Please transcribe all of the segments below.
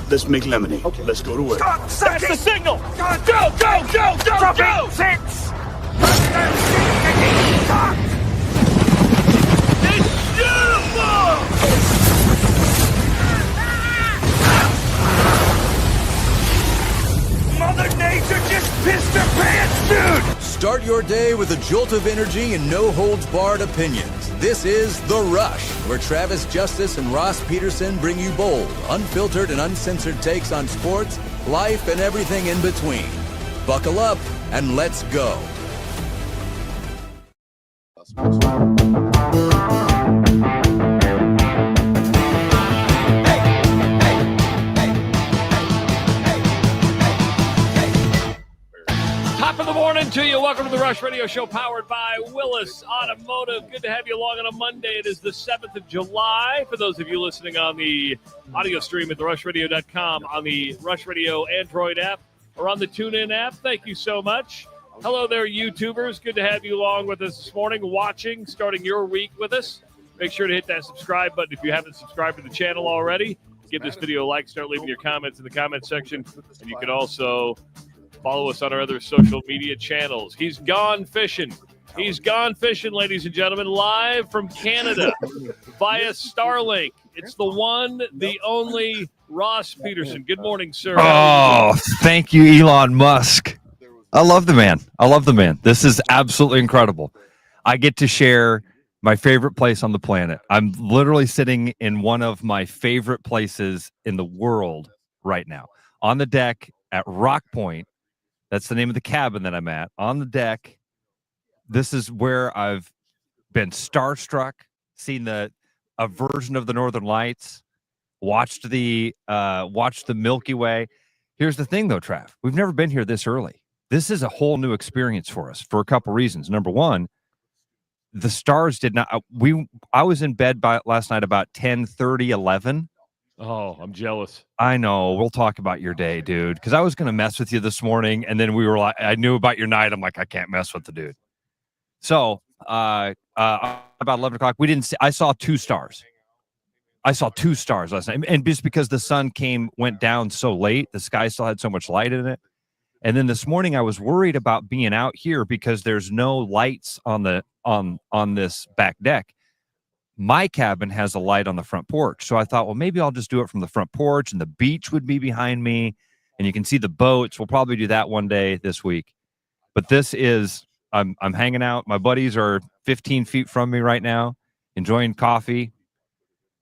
let's make lemonade. Okay. Let's go to work. That's the signal. Go. 6. It's beautiful. Mother Nature just pissed her pants, dude! Start your day with a jolt of energy and no-holds-barred opinions. This is The Rush, where Travis Justice and Ross Peterson bring you bold, unfiltered, and uncensored takes on sports, life, and everything in between. Buckle up, and let's go. Top of the morning to you. Welcome to the Rush Radio Show, powered by Willis Automotive. Good to have you along on a Monday. It is the 7th of July. For those of you listening on the audio stream at therushradio.com, on the Rush Radio Android app, or on the TuneIn app, thank you so much. Hello there, YouTubers. Good to have you along with us this morning, watching, starting your week with us. Make sure to hit that subscribe button if you haven't subscribed to the channel already. Give this video a like. Start leaving your comments in the comment section. And you can also follow us on our other social media channels. He's gone fishing. He's gone fishing, ladies and gentlemen, live from Canada via Starlink. It's the one, the only Ross Peterson. Good morning, sir. Oh, thank you, Elon Musk. I love the man. This is absolutely incredible. I get to share my favorite place on the planet. I'm literally sitting in one of my favorite places in the world right now, on the deck at Rock Point. That's the name of the cabin that I'm at. On the deck, this is where I've been starstruck, seen a version of the Northern Lights, watched the Milky Way. Here's the thing, though, Trav. We've never been here this early. This is a whole new experience for us for a couple reasons. Number one, the stars did not. I was in bed last night about 10:30, 11. Oh, I'm jealous. I know. We'll talk about your day, dude, because I was going to mess with you this morning, and then we were like, I knew about your night. I'm like, I can't mess with the dude. So about 11 o'clock, we didn't see. I saw 2 stars. I saw 2 stars last night, and just because the sun went down so late, the sky still had so much light in it. And then this morning, I was worried about being out here because there's no lights on this back deck. My cabin has a light on the front porch. So I thought, well, maybe I'll just do it from the front porch, and the beach would be behind me, and you can see the boats. We'll probably do that one day this week. But this is, I'm hanging out. My buddies are 15 feet from me right now, enjoying coffee,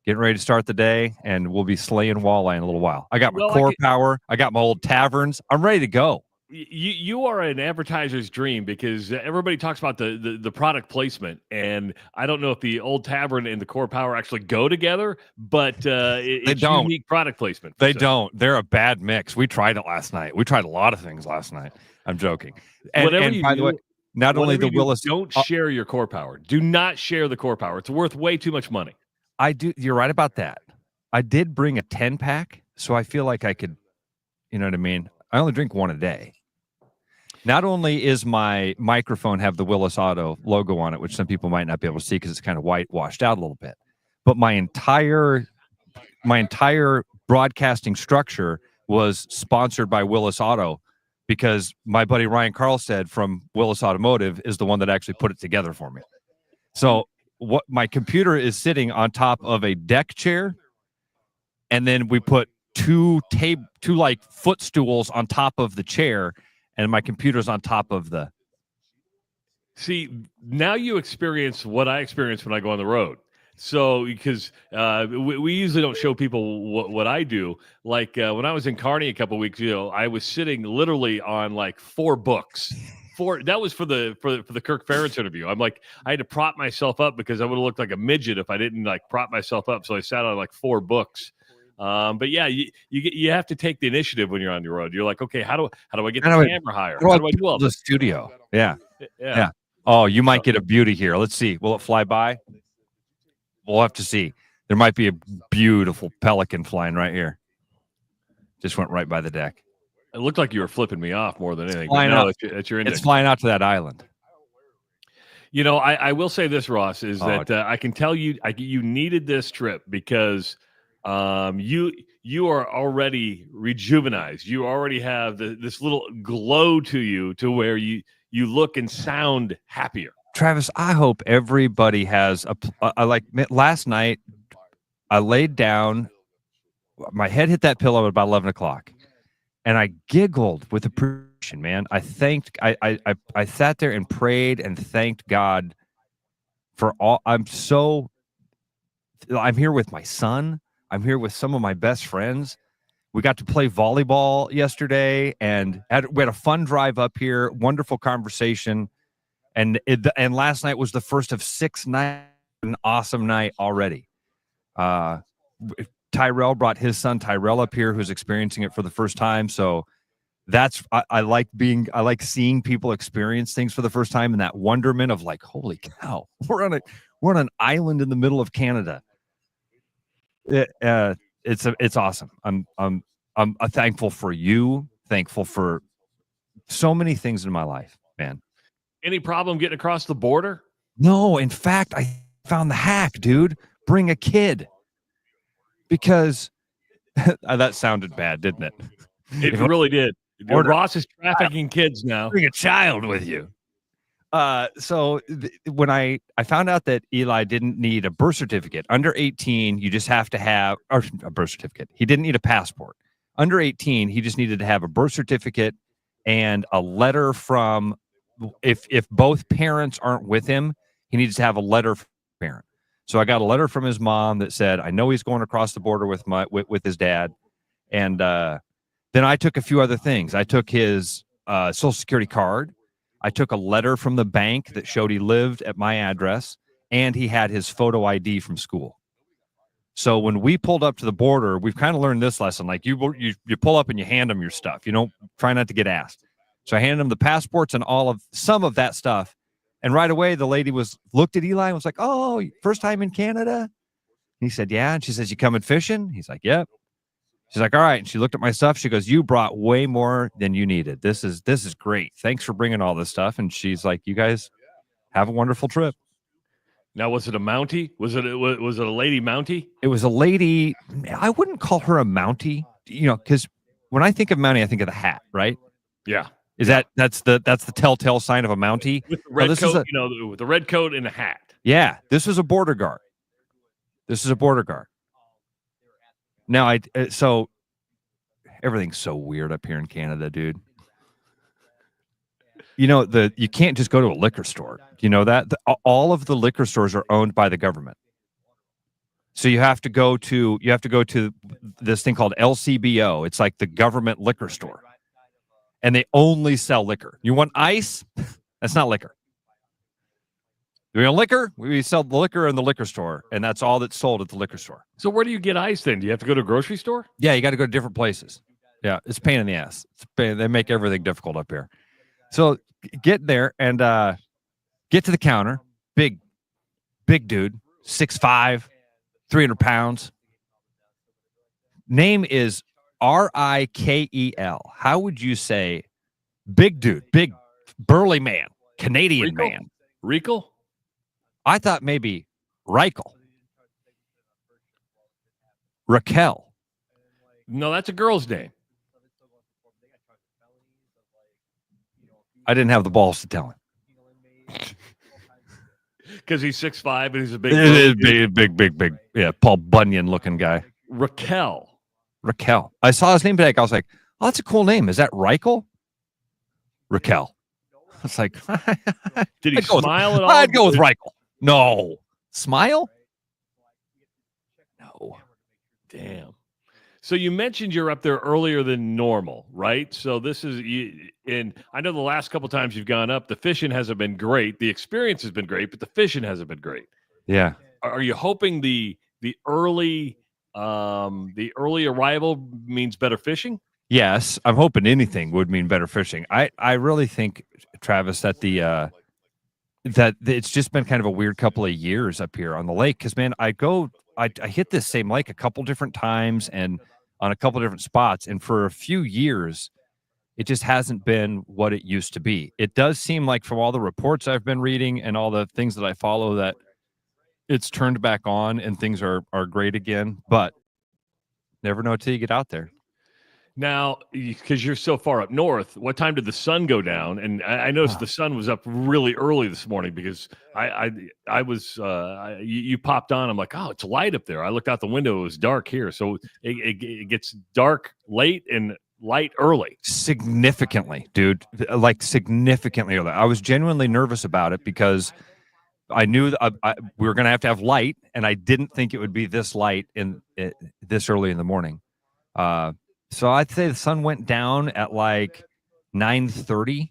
getting ready to start the day, and we'll be slaying walleye in a little while. I got my core power. I got my old taverns. I'm ready to go. You are an advertiser's dream, because everybody talks about the product placement, and I don't know if the old tavern and the core power actually go together, but it's unique product placement. They don't. They're a bad mix. We tried it last night. We tried a lot of things last night. I'm joking. And by the way, not only the Willis, don't share your core power. Do not share the core power. It's worth way too much money. I do. You're right about that. I did bring a 10-pack, so I feel like I could, you know what I mean? I only drink one a day. Not only is my microphone have the Willis Auto logo on it, which some people might not be able to see because it's kind of whitewashed out a little bit, but my entire broadcasting structure was sponsored by Willis Auto, because my buddy Ryan Carlstead from Willis Automotive is the one that actually put it together for me. So what my computer is sitting on top of a deck chair, and then we put two like footstools on top of the chair, and my computer's on top of the. See, now you experience what I experience when I go on the road. So, because we usually don't show people what I do. Like when I was in Kearney a couple of weeks ago, I was sitting literally on like 4 books. That was for the Kirk Ferentz interview. I'm like, I had to prop myself up because I would have looked like a midget if I didn't like prop myself up. So I sat on like 4 books. But yeah, you have to take the initiative when you're on the road. You're like, okay, how do I get the camera higher? How do I do all the this? Studio? Yeah. Oh, you might get a beauty here. Let's see. Will it fly by? We'll have to see. There might be a beautiful pelican flying right here. Just went right by the deck. It looked like you were flipping me off more than anything. That's your index. It's flying out to that island. You know, I will say this, Ross, is that I can tell you you needed this trip because you you are already rejuvenized. You already have this little glow to you to where you look and sound happier. Travis, I hope everybody has last night, I laid down, my head hit that pillow at about 11 o'clock, and I giggled with appreciation, man. I sat there and prayed and thanked God for all. I'm here with my son. I'm here with some of my best friends. We got to play volleyball yesterday, and we had a fun drive up here, wonderful conversation. And last night was the first of 6 nights, an awesome night already. Tyrell brought his son Tyrell up here, who's experiencing it for the first time. So I like seeing people experience things for the first time, and that wonderment of like, holy cow, we're on an island in the middle of Canada. It's awesome. I'm thankful for you, thankful for so many things in my life, man. Any problem getting across the border? No, in fact, I found the hack, dude. Bring a kid. Because that sounded bad, didn't it? It really did. Ross is trafficking kids now. Bring a child with you. When I found out that Eli didn't need a birth certificate, under 18, you just have to have a birth certificate. He didn't need a passport. Under 18, he just needed to have a birth certificate and a letter from, if both parents aren't with him, he needs to have a letter from the parent. So I got a letter from his mom that said, I know he's going across the border with his dad. And then I took a few other things. I took his Social Security card. I took a letter from the bank that showed he lived at my address, and he had his photo ID from school. So when we pulled up to the border, we've kind of learned this lesson. Like you pull up and you hand them your stuff. You don't try not to get asked. So I handed him the passports and some of that stuff. And right away, the lady looked at Eli and was like, "Oh, first time in Canada?" And he said, "Yeah." And she says, "You coming fishing?" He's like, "Yep." She's like, "All right." And she looked at my stuff. She goes, "You brought way more than you needed. This is great. Thanks for bringing all this stuff." And she's like, "You guys have a wonderful trip." Now, was it a Mountie? Was it a lady Mountie? It was a lady. I wouldn't call her a Mountie, because when I think of Mountie, I think of the hat, right? Yeah. That's the telltale sign of a Mountie? With the red coat, with the red coat and a hat. Yeah, this was a border guard. Now, so everything's so weird up here in Canada, dude. You can't just go to a liquor store. You know that? All of the liquor stores are owned by the government. So you have to go to this thing called LCBO. It's like the government liquor store. And they only sell liquor. You want ice? That's not liquor. Do we want liquor? We sell the liquor in the liquor store, and that's all that's sold at the liquor store. So where do you get ice then? Do you have to go to a grocery store? Yeah, you got to go to different places. Yeah, it's a pain in the ass. They make everything difficult up here. So get there and get to the counter. Big dude, 6'5", 300 pounds. Name is Rikel. How would you say big dude, big burly man, Canadian man? Rikel? I thought maybe Reichel. Raquel. No, that's a girl's name. I didn't have the balls to tell him. Because he's 6'5" and he's a big. It is big. Yeah, Paul Bunyan looking guy. Raquel. I saw his name tag. I was like, "Oh, that's a cool name. Is that Reichel?" Raquel. I was like, did he smile at all? I'd go with Reichel. No. Smile? No. Damn. So you mentioned you're up there earlier than normal, right? So this is, and I know the last couple times you've gone up, the fishing hasn't been great. The experience has been great, but the fishing hasn't been great. Yeah. Are you hoping the early arrival means better fishing? Yes, I'm hoping anything would mean better fishing. I really think, Travis, that that it's just been kind of a weird couple of years up here on the lake. Because, man, I hit this same lake a couple different times and on a couple different spots. And for a few years, it just hasn't been what it used to be. It does seem like from all the reports I've been reading and all the things that I follow that it's turned back on and things are great again. But Never know till you get out there. Now, because you're so far up north, what time did the sun go down? And I noticed the sun was up really early this morning because I was you popped on. I'm like, oh, it's light up there. I looked out the window; it was dark here. So it gets dark late and light early. Significantly, dude. Like significantly early. I was genuinely nervous about it because I knew we were going to have light, and I didn't think it would be this light this early in the morning. So I'd say the sun went down at like 9:30,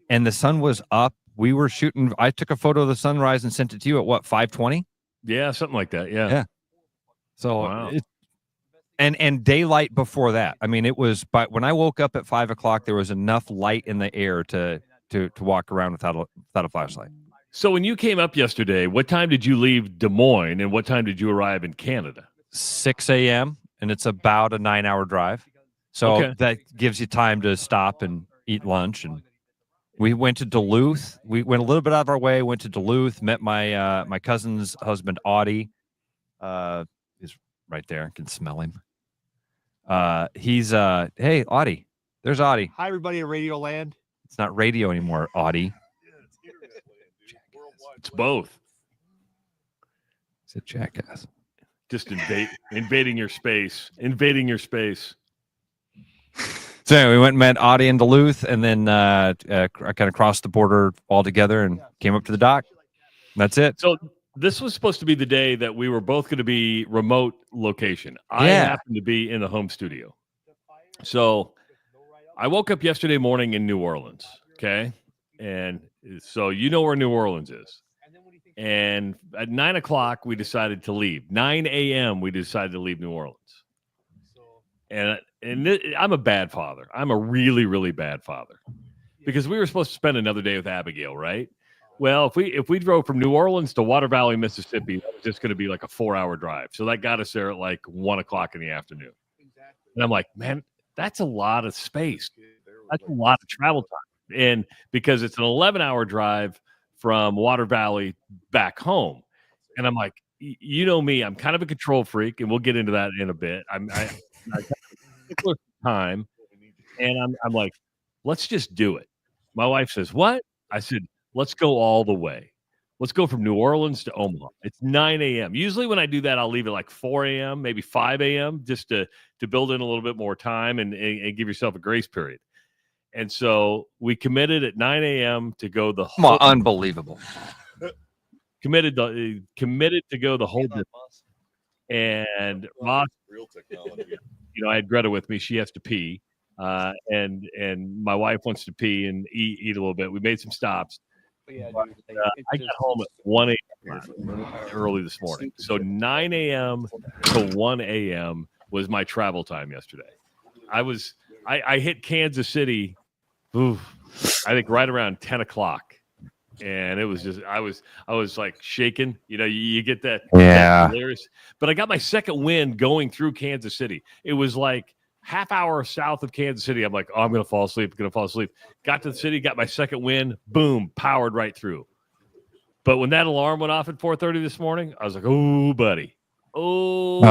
and the sun was up. We were shooting. I took a photo of the sunrise and sent it to you at what, 5:20? Yeah, something like that. Yeah. So, wow. And daylight before that. I mean, it was. But when I woke up at 5 o'clock, there was enough light in the air to walk around without a flashlight. So when you came up yesterday, what time did you leave Des Moines, and what time did you arrive in Canada? 6 a.m. and it's about a 9-hour drive. So that gives you time to stop and eat lunch. And we went to Duluth. We went a little bit out of our way, went to Duluth, met my cousin's husband, Audie. He's right there. I can smell him. He's hey, Audie. There's Audie. Hi, everybody in Radio Land. It's not radio anymore, Audie. It's both. It's a jackass. Just invading your space. Invading your space. So anyway, we went and met Audie in Duluth, and then I kind of crossed the border all together and came up to the dock. That's it. So this was supposed to be the day that we were both going to be remote location. I happened to be in the home studio. So I woke up yesterday morning in New Orleans. Okay. And so you know where New Orleans is. And at 9 o'clock, we decided to leave. 9 a.m., we decided to leave New Orleans. And I'm a bad father. I'm a really, really bad father. Because we were supposed to spend another day with Abigail, right? Well, if we drove from New Orleans to Water Valley, Mississippi, that was just going to be like a 4-hour drive. So that got us there at like 1 o'clock in the afternoon. And I'm like, man, that's a lot of space. That's a lot of travel time. And because it's an 11-hour drive from Water Valley back home. And I'm like, you know me, I'm kind of a control freak, and we'll get into that in a bit. I particular time, and I'm like, let's just do it. My wife says, what? I said, let's go all the way. Let's go from New Orleans to Omaha. It's 9 a.m. Usually when I do that, I'll leave at like 4 a.m., maybe 5 a.m., just to build in a little bit more time and give yourself a grace period. And so we committed at 9 a.m. to go the whole unbelievable. Committed to go the whole distance. And Ross, real technology. I had Greta with me. She has to pee. And my wife wants to pee and eat a little bit. We made some stops. I got home at 1 a.m. early this morning. So 9 a.m. to 1 a.m. was my travel time yesterday. I hit Kansas City, I think right around 10 o'clock. And it was just, I was like shaking, you get that. Yeah. But I got my second win going through Kansas City. It was like half hour south of Kansas City. I'm like, oh, I'm going to fall asleep. Got to the city, got my second win. Boom, powered right through. But when that alarm went off at 4:30 this morning, I was like, oh, buddy. Oh.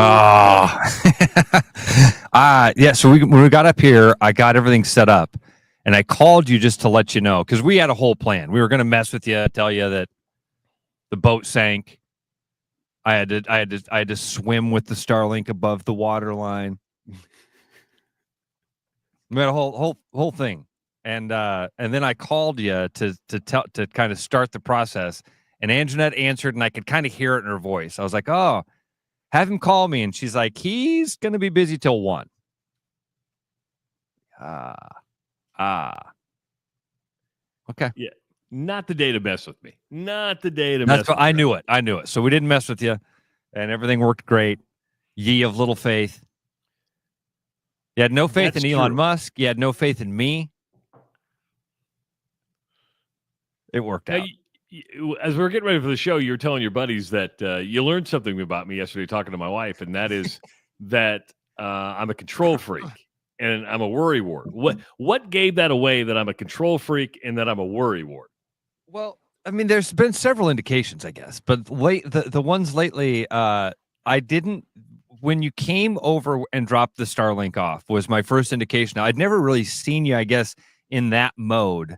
Yeah. So when we got up here, I got everything set up. And I called you just to let you know, because we had a whole plan. We were going to mess with you, tell you that the boat sank. I had to swim with the Starlink above the water line. We had a whole thing, and then I called you to kind of start the process. And Anjanette answered, and I could kind of hear it in her voice. I was like, "Oh, have him call me," and she's like, "He's going to be busy till 1." Okay. Yeah. Not the day to mess with me. Not the day to mess with me. I knew it. So we didn't mess with you, and everything worked great. Ye of little faith. You had no faith in Elon Musk. You had no faith in me. It worked out. As we were getting ready for the show, you were telling your buddies that you learned something about me yesterday talking to my wife, and that is that I'm a control freak. And I'm a worry wart. What gave that away that I'm a control freak and that I'm a worry wart? Well, I mean, there's been several indications, I guess, but the ones lately, I didn't. when you came over and dropped the Starlink off was my first indication. I'd never really seen you, I guess, in that mode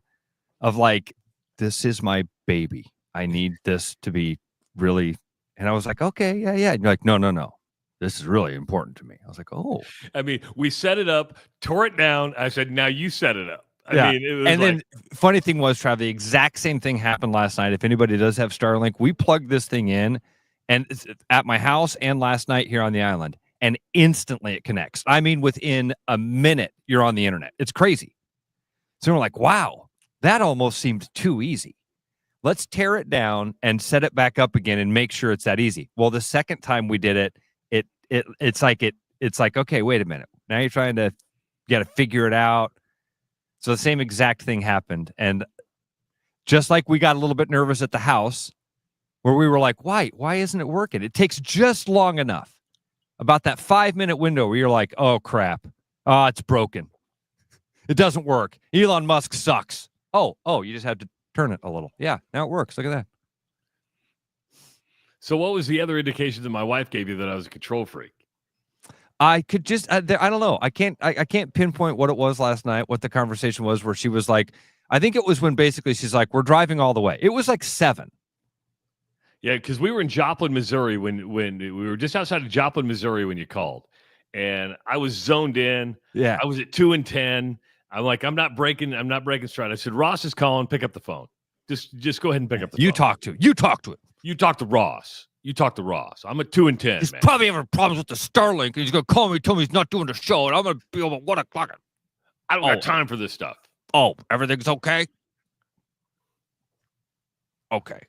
of like, this is my baby. I need this to be really. And I was like, okay, yeah. And you're like, no. This is really important to me. I was like, oh. I mean, we set it up, tore it down. I said, now you set it up. Yeah. I mean, it was and then funny thing was, Trav, the exact same thing happened last night. If anybody does have Starlink, we plugged this thing in and it's at my house and last night here on the island, and instantly it connects. I mean, within a minute, you're on the internet. It's crazy. So we're like, wow, that almost seemed too easy. Let's tear it down and set it back up again and make sure it's that easy. Well, the second time we did it, it's like, okay, wait a minute. Now you're trying to figure it out. So the same exact thing happened. And just like we got a little bit nervous at the house where we were like, why isn't it working? It takes just long enough. About that 5-minute window where you're like, oh crap. Oh, it's broken. It doesn't work. Elon Musk sucks. Oh, you just have to turn it a little. Yeah, now it works. Look at that. So what was the other indication that my wife gave you that I was a control freak? I could just, I don't know. I can't pinpoint what it was last night, what the conversation was where she was like, I think it was when basically she's like, we're driving all the way. It was like 7. Yeah, because we were in Joplin, Missouri when we were just outside of Joplin, Missouri when you called. And I was zoned in. Yeah. I was at 2 and 10. I'm like, I'm not breaking stride. I said, Ross is calling, pick up the phone. Just go ahead and pick up the phone. You talk to it. You talk to Ross. I'm at 2 and 10. He's man. probably having problems with the Starlink. And he's going to call me, tell me he's not doing the show. And I'm going to be over at 1 o'clock. I don't got time for this stuff. Oh, everything's okay? Okay.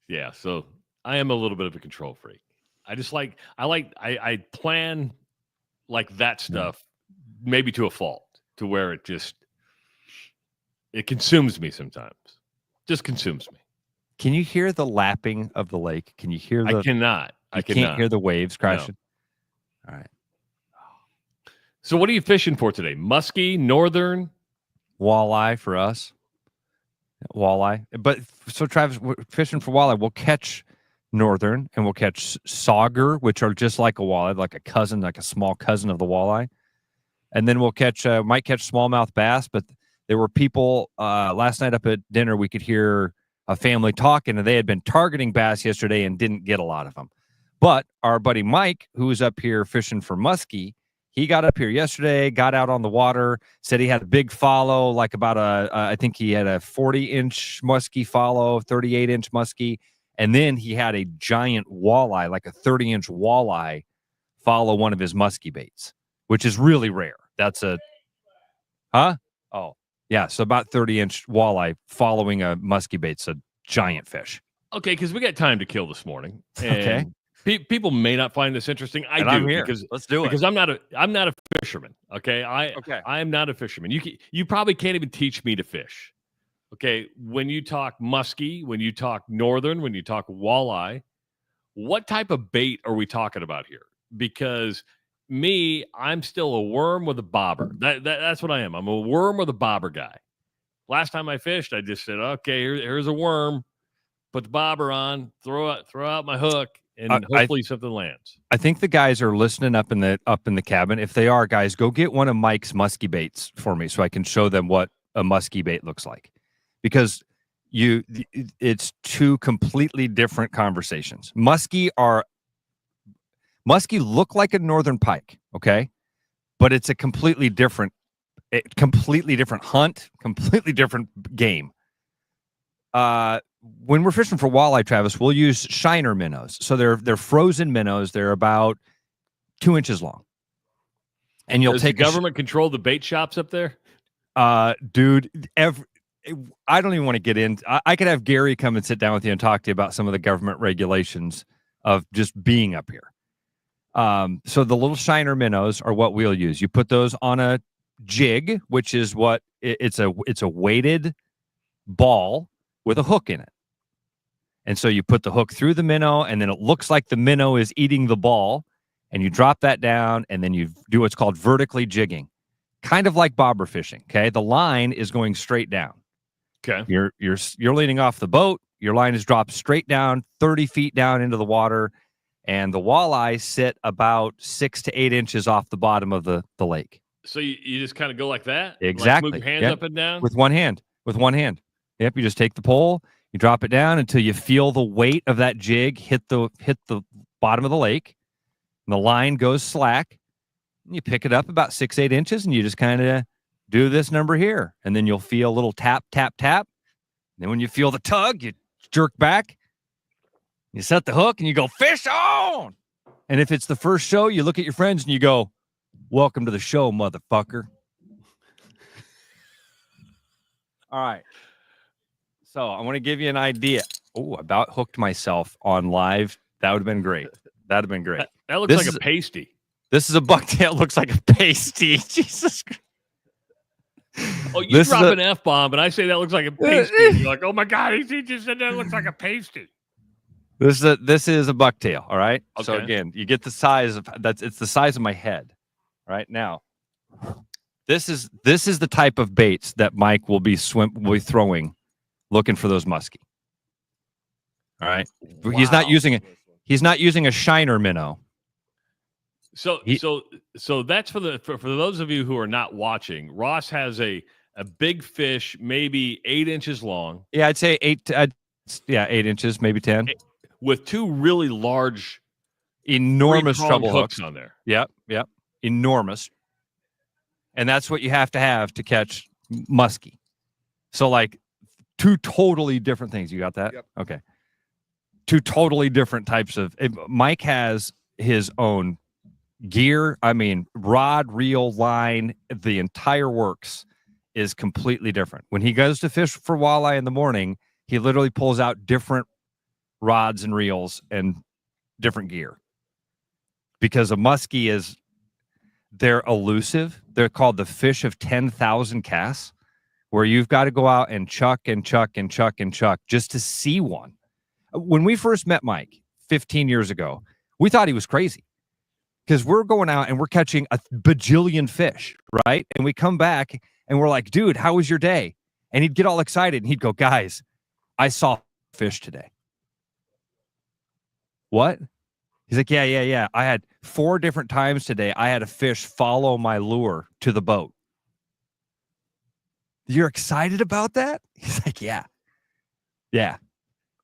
Yeah, so I am a little bit of a control freak. I plan like that stuff maybe to a fault, to where it consumes me sometimes. Just consumes me. Can you hear the lapping of the lake? Can you hear the... I cannot. I can't hear the waves crashing? No. All right. So what are you fishing for today? Muskie, northern? Walleye for us. Walleye. But so Travis, we're fishing for walleye. We'll catch northern and we'll catch sauger, which are just like a walleye, like a cousin, like a small cousin of the walleye. And then we'll might catch smallmouth bass. But there were people last night up at dinner, we could hear a family talking, and they had been targeting bass yesterday and didn't get a lot of them. But our buddy Mike, who was up here fishing for muskie, he got up here yesterday, got out on the water, said he had a big follow, like about I think he had a 40-inch muskie follow, 38-inch muskie, and then he had a giant walleye, like a 30-inch walleye, follow one of his muskie baits, which is really rare. That's yeah, so about 30-inch walleye following a muskie bait's a giant fish. Okay, because we got time to kill this morning. And okay. People may not find this interesting. I'm here. Let's do it. Because I'm not a fisherman. Okay, I am not a fisherman. You probably can't even teach me to fish. Okay, when you talk muskie, when you talk northern, when you talk walleye, what type of bait are we talking about here? Because I'm still a worm with a bobber. That's what I am. I'm a worm with a bobber guy. Last time I fished, I just said, okay, here's a worm, put the bobber on, throw out my hook, and hopefully something lands. I think the guys are listening up in the cabin. If they are, guys, go get one of Mike's muskie baits for me so I can show them what a muskie bait looks like. Because it's two completely different conversations. Muskie look like a northern pike, okay? But it's a completely different hunt, completely different game. When we're fishing for walleye, Travis, we'll use shiner minnows. So they're frozen minnows. They're about 2 inches long. And you'll take the government control the bait shops up there? Dude, I don't even want to get in. I could have Gary come and sit down with you and talk to you about some of the government regulations of just being up here. So the little shiner minnows are what we'll use. You put those on a jig, which is what it's a weighted ball with a hook in it. And so you put the hook through the minnow, and then it looks like the minnow is eating the ball, and you drop that down, and then you do what's called vertically jigging, kind of like bobber fishing. Okay, the line is going straight down. Okay, you're leaning off the boat. Your line is dropped straight down, 30 feet down into the water, and the walleye sit about 6 to 8 inches off the bottom of the lake. So you just kind of go like that? Exactly. Like move your hands up and down? With one hand. Yep, you just take the pole, you drop it down until you feel the weight of that jig hit the bottom of the lake, and the line goes slack. And you pick it up about 6, 8 inches, and you just kind of do this number here. And then you'll feel a little tap, tap, tap. And then when you feel the tug, you jerk back, you set the hook, and you go, fish on! And if it's the first show, you look at your friends and you go, welcome to the show, motherfucker. All right. So I want to give you an idea. Oh, about hooked myself on live. That would have been great. That looks like a pasty. This is a bucktail. Looks like a pasty. Jesus Christ. Oh, you drop an F-bomb, and I say that looks like a pasty. You're like, oh my God, he just said that looks like a pasty. This is a bucktail. All right. Okay. So again, you get the size of it's the size of my head. Right now, this is the type of baits that Mike will be throwing, looking for those muskie. All right. Wow. He's not using a shiner minnow. So that's for those of you who are not watching. Ross has a big fish, maybe 8 inches long. Yeah, I'd say 8 inches, maybe 10, with two really large, enormous treble hooks on there. Yep, enormous, and that's what you have to catch muskie. So like two totally different things. You got that? Yep. Okay. Two totally different types of. Mike has his own gear. I mean, rod, reel, line, the entire works is completely different. When he goes to fish for walleye in the morning, he literally pulls out different rods and reels and different gear, because a muskie they're elusive. They're called the fish of 10,000 casts, where you've got to go out and chuck and chuck and chuck and chuck just to see one. When we first met Mike 15 years ago, we thought he was crazy, because we're going out and we're catching a bajillion fish, right? And we come back and we're like, dude, how was your day? And he'd get all excited and he'd go, guys, I saw fish today. What? He's like, yeah. I had 4 different times today. I had a fish follow my lure to the boat. You're excited about that? He's like, yeah.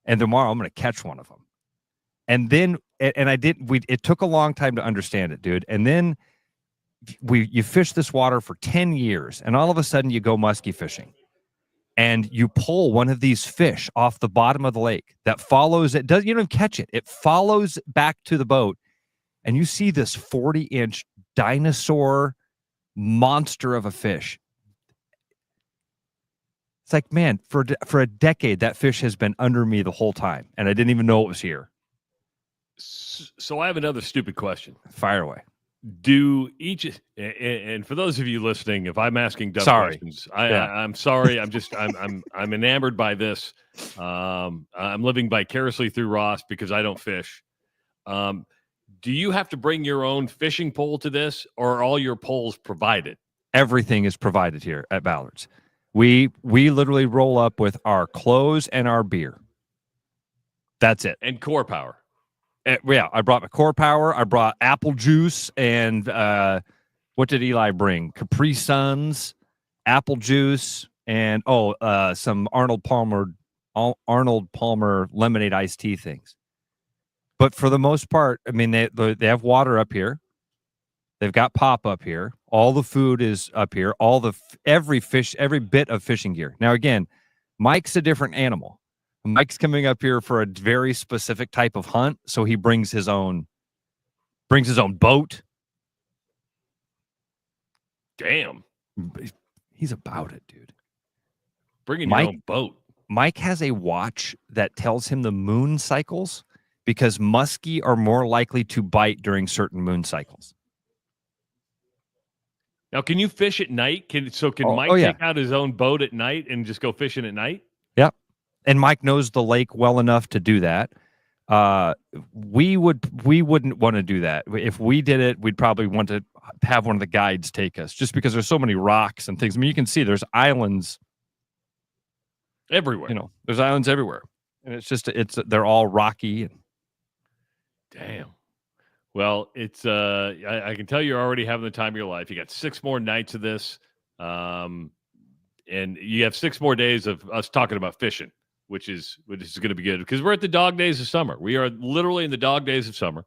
And tomorrow I'm going to catch one of them. And then, it took a long time to understand it, dude. And then you fish this water for 10 years, and all of a sudden you go muskie fishing, and you pull one of these fish off the bottom of the lake that follows it. You don't catch it. It follows back to the boat, and you see this 40-inch dinosaur monster of a fish. It's like, man, for a decade, that fish has been under me the whole time, and I didn't even know it was here. So I have another stupid question. Fire away. And for those of you listening, if I'm asking dumb questions, I'm sorry. I'm enamored by this. I'm living vicariously through Ross because I don't fish. Do you have to bring your own fishing pole to this, or are all your poles provided? Everything is provided here at Ballard's. We literally roll up with our clothes and our beer. That's it. And core power. Yeah, I brought my core power. I brought apple juice and what did Eli bring? Capri Suns, apple juice, and some Arnold Palmer lemonade iced tea things. But for the most part, I mean, they have water up here. They've got pop up here. All the food is up here. Every bit of fishing gear. Now again, Mike's a different animal. Mike's coming up here for a very specific type of hunt, so he brings his own boat. Damn. He's about it, dude. Bringing your own boat. Mike has a watch that tells him the moon cycles, because muskie are more likely to bite during certain moon cycles. Now, can you fish at night? Can Mike take out his own boat at night and just go fishing at night? Yep. And Mike knows the lake well enough to do that. We wouldn't want to do that. If we did it, we'd probably want to have one of the guides take us, just because there's so many rocks and things. I mean, you can see there's islands everywhere. There's islands everywhere. And they're all rocky. Damn. Well, it's I can tell you're already having the time of your life. You got 6 more nights of this, and you have 6 more days of us talking about fishing, which is going to be good because we're at the dog days of summer. We are literally in the dog days of summer,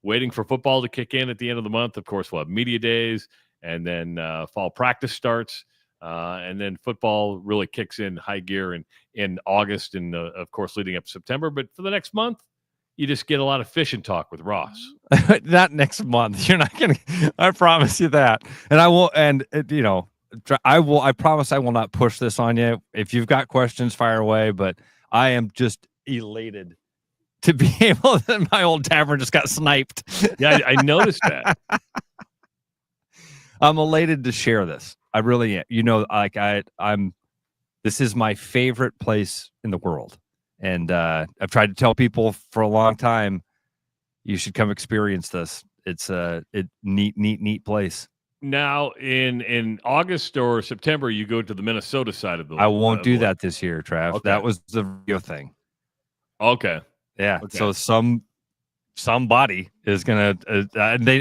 waiting for football to kick in at the end of the month. Of course, we'll have media days, and then fall practice starts. And then football really kicks in high gear in August and, of course, leading up to September. But for the next month, you just get a lot of fishing talk with Ross. Not next month. You're not going to – I promise you that. And I will – and, I promise I will not push this on you. If you've got questions, fire away. But I am just elated to be able – my old tavern just got sniped. Yeah, I noticed that. I'm elated to share this. I really am. This is my favorite place in the world. And I've tried to tell people for a long time, you should come experience this. It's a neat place. Now, in August or September, you go to the Minnesota side of the. I won't do that this year, Trav. Okay. That was the video thing. Okay. Yeah. Okay. So somebody is gonna.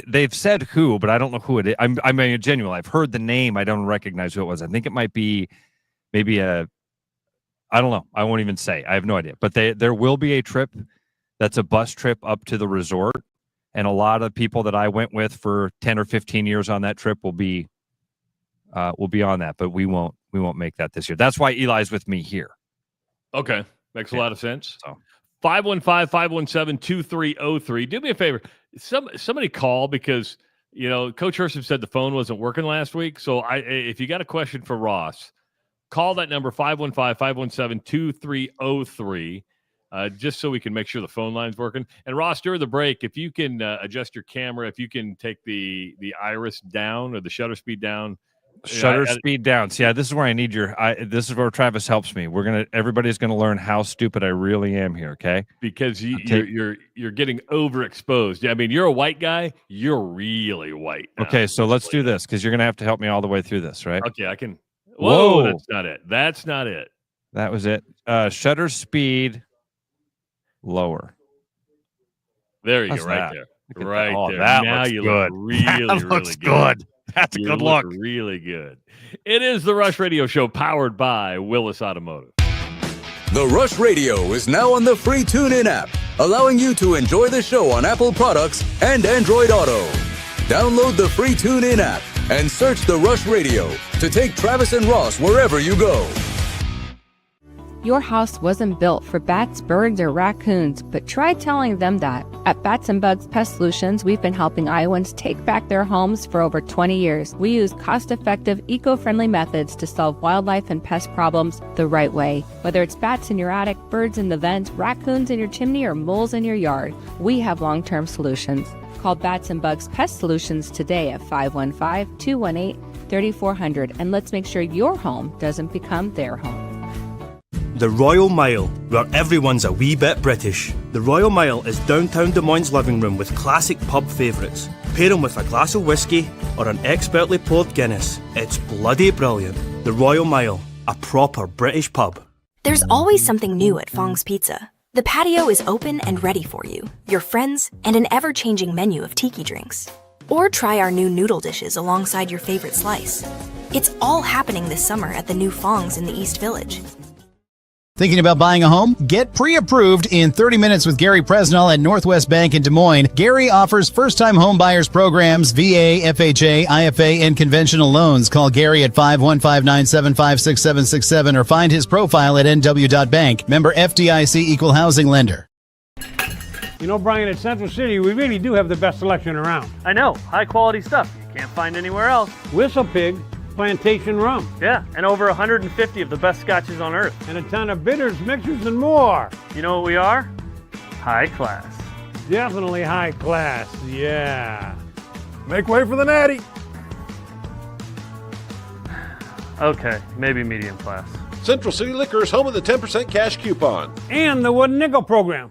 They've said who, but I don't know who it is. I'm genuine. I've heard the name. I don't recognize who it was. I think it might be maybe I don't know. I won't even say. I have no idea. But there will be a trip that's a bus trip up to the resort, and a lot of people that I went with for 10 or 15 years on that trip will be on that. But we won't make that this year. That's why Eli's with me here. Okay, makes a lot of sense. So 515-517-2303. Do me a favor. Somebody call because Coach Herson said the phone wasn't working last week. So if you got a question for Ross, call that number 515-517-2303, just so we can make sure the phone line's working. And Ross, during the break, if you can adjust your camera, if you can take the iris down or the shutter speed down. Speed down. So, yeah, this is where I need this is where Travis helps me. Everybody's gonna learn how stupid I really am here, okay? Because you're getting overexposed. Yeah, I mean, you're a white guy. You're really white now. Okay, so let's do this because you're gonna have to help me all the way through this, right? Okay, I can. Whoa, that's not it. That's not it. That was it. Shutter speed lower. There you go, right there. Right there. That now looks you good. look really, looks really good. That's a good look. Really good. It is the Rush Radio Show powered by Willis Automotive. The Rush Radio is now on the free TuneIn app, allowing you to enjoy the show on Apple products and Android Auto. Download the free TuneIn app and search The Rush Radio to take Travis and Ross wherever you go. Your house wasn't built for bats, birds, or raccoons, but try telling them that. At Bats and Bugs Pest Solutions, we've been helping Iowans take back their homes for over 20 years. We use cost-effective, eco-friendly methods to solve wildlife and pest problems the right way. Whether it's bats in your attic, birds in the vent, raccoons in your chimney, or moles in your yard, we have long-term solutions. Call Bats and Bugs Pest Solutions today at 515-218-3400, and let's make sure your home doesn't become their home. The Royal Mile, where everyone's a wee bit British. The Royal Mile is downtown Des Moines' living room with classic pub favourites. Pair them with a glass of whiskey or an expertly poured Guinness. It's bloody brilliant. The Royal Mile, a proper British pub. There's always something new at Fong's Pizza. The patio is open and ready for you, your friends, and an ever-changing menu of tiki drinks. Or try our new noodle dishes alongside your favorite slice. It's all happening this summer at the new Fong's in the East Village. Thinking about buying a home? Get pre-approved in 30 minutes with Gary Presnell at Northwest Bank in Des Moines. Gary offers first-time home buyers programs, VA, FHA, IFA, and conventional loans. Call Gary at 515-975-6767 or find his profile at nw.bank. Member FDIC Equal Housing Lender. You know, Brian, at Central City, we really do have the best selection around. I know. High-quality stuff you can't find anywhere else. Whistle Pig Plantation Rum. Yeah, and over 150 of the best scotches on earth. And a ton of bitters, mixers, and more. You know what we are? High class. Definitely high class, yeah. Make way for the natty. Okay, maybe medium class. Central City Liquor is home of the 10% cash coupon. And the Wooden Nickel program.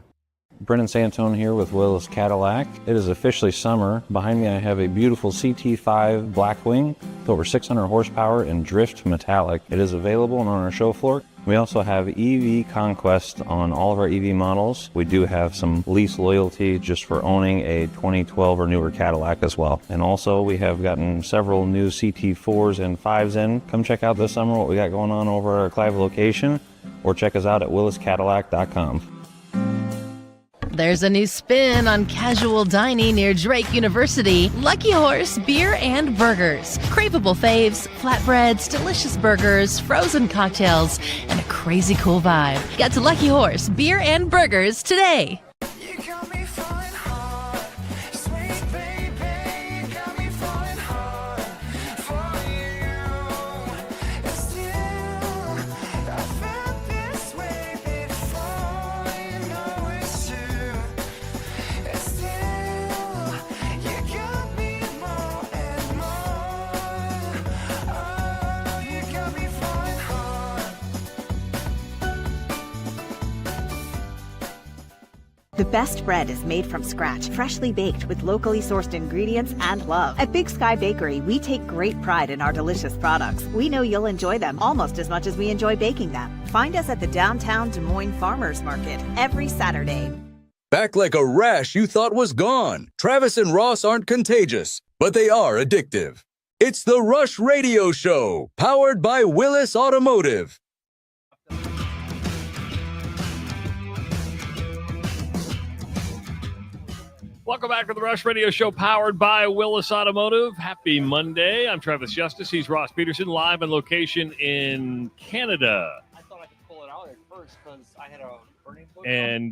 Brennan Santone here with Willis Cadillac. It is officially summer. Behind me I have a beautiful CT5 Blackwing with over 600 horsepower and drift metallic. It is available on our show floor. We also have EV Conquest on all of our EV models. We do have some lease loyalty just for owning a 2012 or newer Cadillac as well. And also we have gotten several new CT4s and 5s in. Come check out this summer what we got going on over at our Clive location, or check us out at williscadillac.com. There's a new spin on casual dining near Drake University. Lucky Horse Beer and Burgers. Craveable faves, flatbreads, delicious burgers, frozen cocktails, and a crazy cool vibe. Get to Lucky Horse Beer and Burgers today. The best bread is made from scratch, freshly baked with locally sourced ingredients and love. At Big Sky Bakery, we take great pride in our delicious products. We know you'll enjoy them almost as much as we enjoy baking them. Find us at the downtown Des Moines Farmers Market every Saturday. Back like a rash you thought was gone. Travis and Ross aren't contagious, but they are addictive. It's the Rush Radio Show, powered by Willis Automotive. Welcome back to the Rush Radio Show, powered by Willis Automotive. Happy Monday. I'm Travis Justice. He's Ross Peterson, live on location in Canada. I thought I could pull it out at first because I had a burning book. And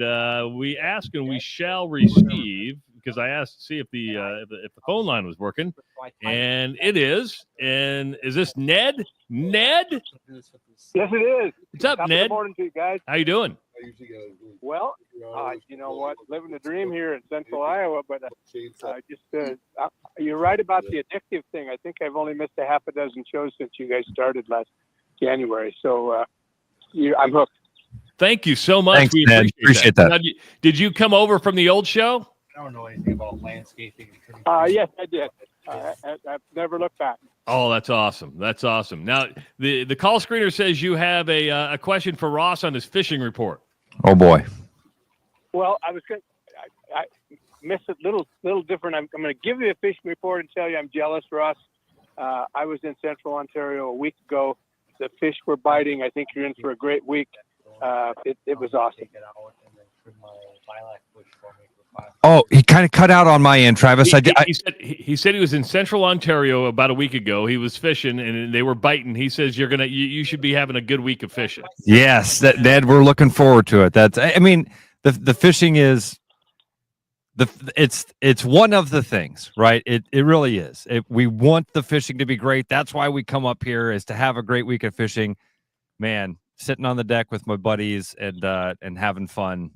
we ask and we shall receive, because I asked to see if the phone line was working, and it is. And is this Ned? Ned? Yes, it is. What's up, Ned? Good morning to you guys. How you doing? Well, you know what? Living the dream here in Central Iowa, but you're right about the addictive thing. I think I've only missed a half a dozen shows since you guys started last January, so I'm hooked. Thank you so much. Thanks, we Ned. Appreciate that. Now, did you come over from the old show? I don't know anything about landscaping. Yes, I did. I've never looked back. Oh, that's awesome. That's awesome. Now, the call screener says you have a question for Ross on his fishing report. Oh, boy. Well, I missed it little different. I'm going to give you a fishing report and tell you I'm jealous, Ross. I was in Central Ontario a week ago. The fish were biting. I think you're in for a great week. It was awesome. Oh, he kind of cut out on my end, Travis. He said he was in Central Ontario about a week ago. He was fishing and they were biting. He says you should be having a good week of fishing. Yes, Ned, we're looking forward to it. The fishing is it's one of the things, right? It really is. We want the fishing to be great. That's why we come up here, is to have a great week of fishing. Man, sitting on the deck with my buddies and having fun.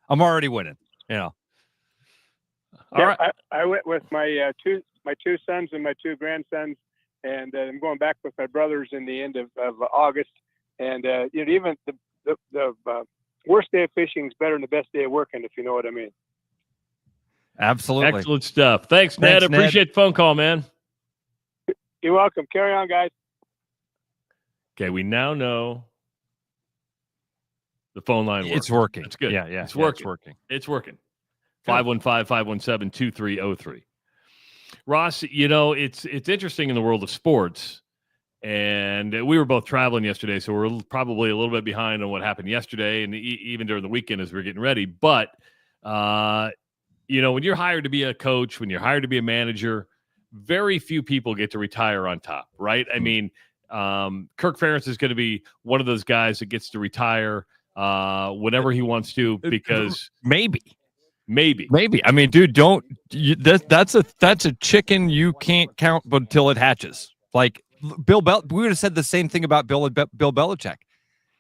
I'm already winning, you know. All right. I went with my two sons and my two grandsons, and I'm going back with my brothers in the end of August. And even the worst day of fishing is better than the best day of working, if you know what I mean. Absolutely. Excellent stuff. Thanks, Ned. Appreciate the phone call, man. You're welcome. Carry on, guys. Okay, we now know the phone line works. It's working. It's good. Yeah. It's working. It's working. 515-517-2303. Ross, it's interesting in the world of sports, and we were both traveling yesterday, so we're probably a little bit behind on what happened yesterday and even during the weekend as we we're getting ready. But, when you're hired to be a coach, when you're hired to be a manager, very few people get to retire on top, right? I mean, Kirk Ferentz is going to be one of those guys that gets to retire whenever he wants to, because maybe. I mean, dude, that's a chicken you can't count until it hatches. Like we would have said the same thing about Bill Belichick.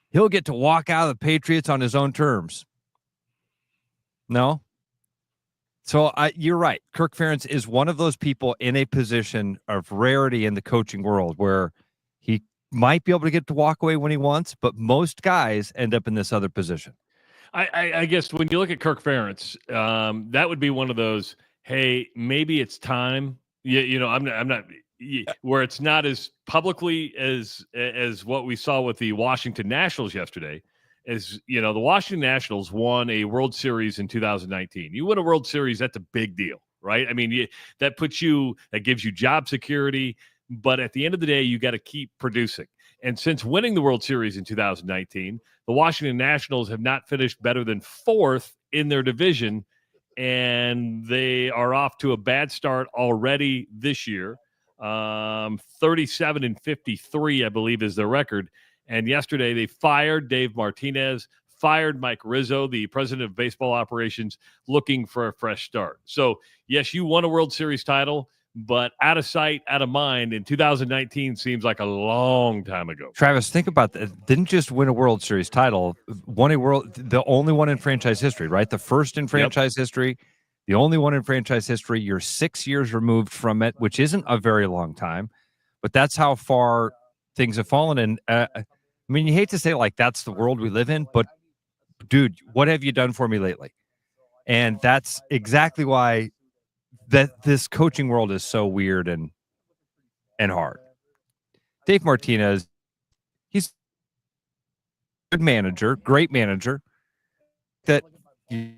He'll get to walk out of the Patriots on his own terms. No. So you're right. Kirk Ferentz is one of those people in a position of rarity in the coaching world where he might be able to get to walk away when he wants, but most guys end up in this other position. I guess when you look at Kirk Ferentz, that would be one of those, hey, maybe it's time. I'm not where it's not as publicly as what we saw with the Washington Nationals yesterday. As you know, the Washington Nationals won a World Series in 2019. You win a World Series, that's a big deal, right? I mean, that gives you job security, but at the end of the day, you got to keep producing. And since winning the World Series in 2019, the Washington Nationals have not finished better than 4th in their division, and they are off to a bad start already this year. 37-53, I believe, is their record. And yesterday they fired Dave Martinez, fired Mike Rizzo, the president of baseball operations, looking for a fresh start. So, yes, you won a World Series title, but out of sight, out of mind. In 2019 seems like a long time ago. Travis, think about that. Didn't just win a World Series title, the only one in franchise history, right? The first in franchise history, the only one in franchise history. You're 6 years removed from it, which isn't a very long time, but that's how far things have fallen. And I mean, you hate to say like that's the world we live in, but dude, what have you done for me lately? And that's exactly why that this coaching world is so weird and hard. Dave Martinez, he's a good manager, great manager. That the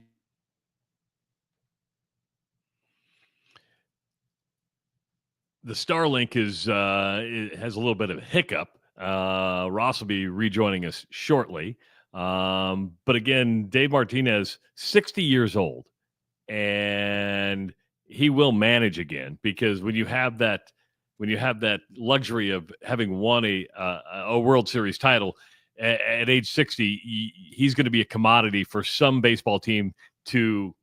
Starlink it has a little bit of a hiccup. Ross will be rejoining us shortly. But again, Dave Martinez, 60 years old, and he will manage again, because when you have that luxury of having won a World Series title at age 60, he's going to be a commodity for some baseball team to,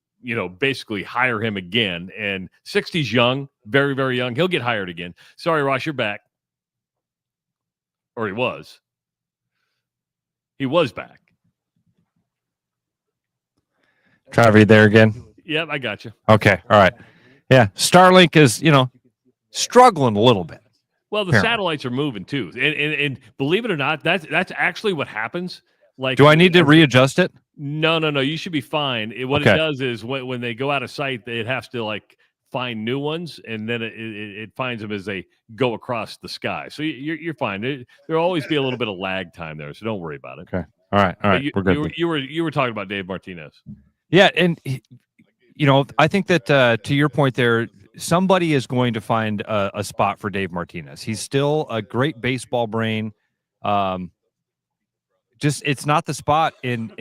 basically hire him again. And 60's young, very, very young. He'll get hired again. Sorry, Ross, you're back. Or he was. He was back. Trevor, you there again? Yep, I got you. Okay, all right. Yeah, Starlink is, struggling a little bit. Well, the satellites are moving too, and believe it or not, that's actually what happens. Like, do I need to readjust it? No. You should be fine. What it does is when they go out of sight, it has to find new ones, and then it finds them as they go across the sky. So you're fine. There'll always be a little bit of lag time there, so don't worry about it. Okay. All right. We're good. You were talking about Dave Martinez. Yeah, and I think that to your point there, somebody is going to find a spot for Dave Martinez. He's still a great baseball brain. Just it's not the spot in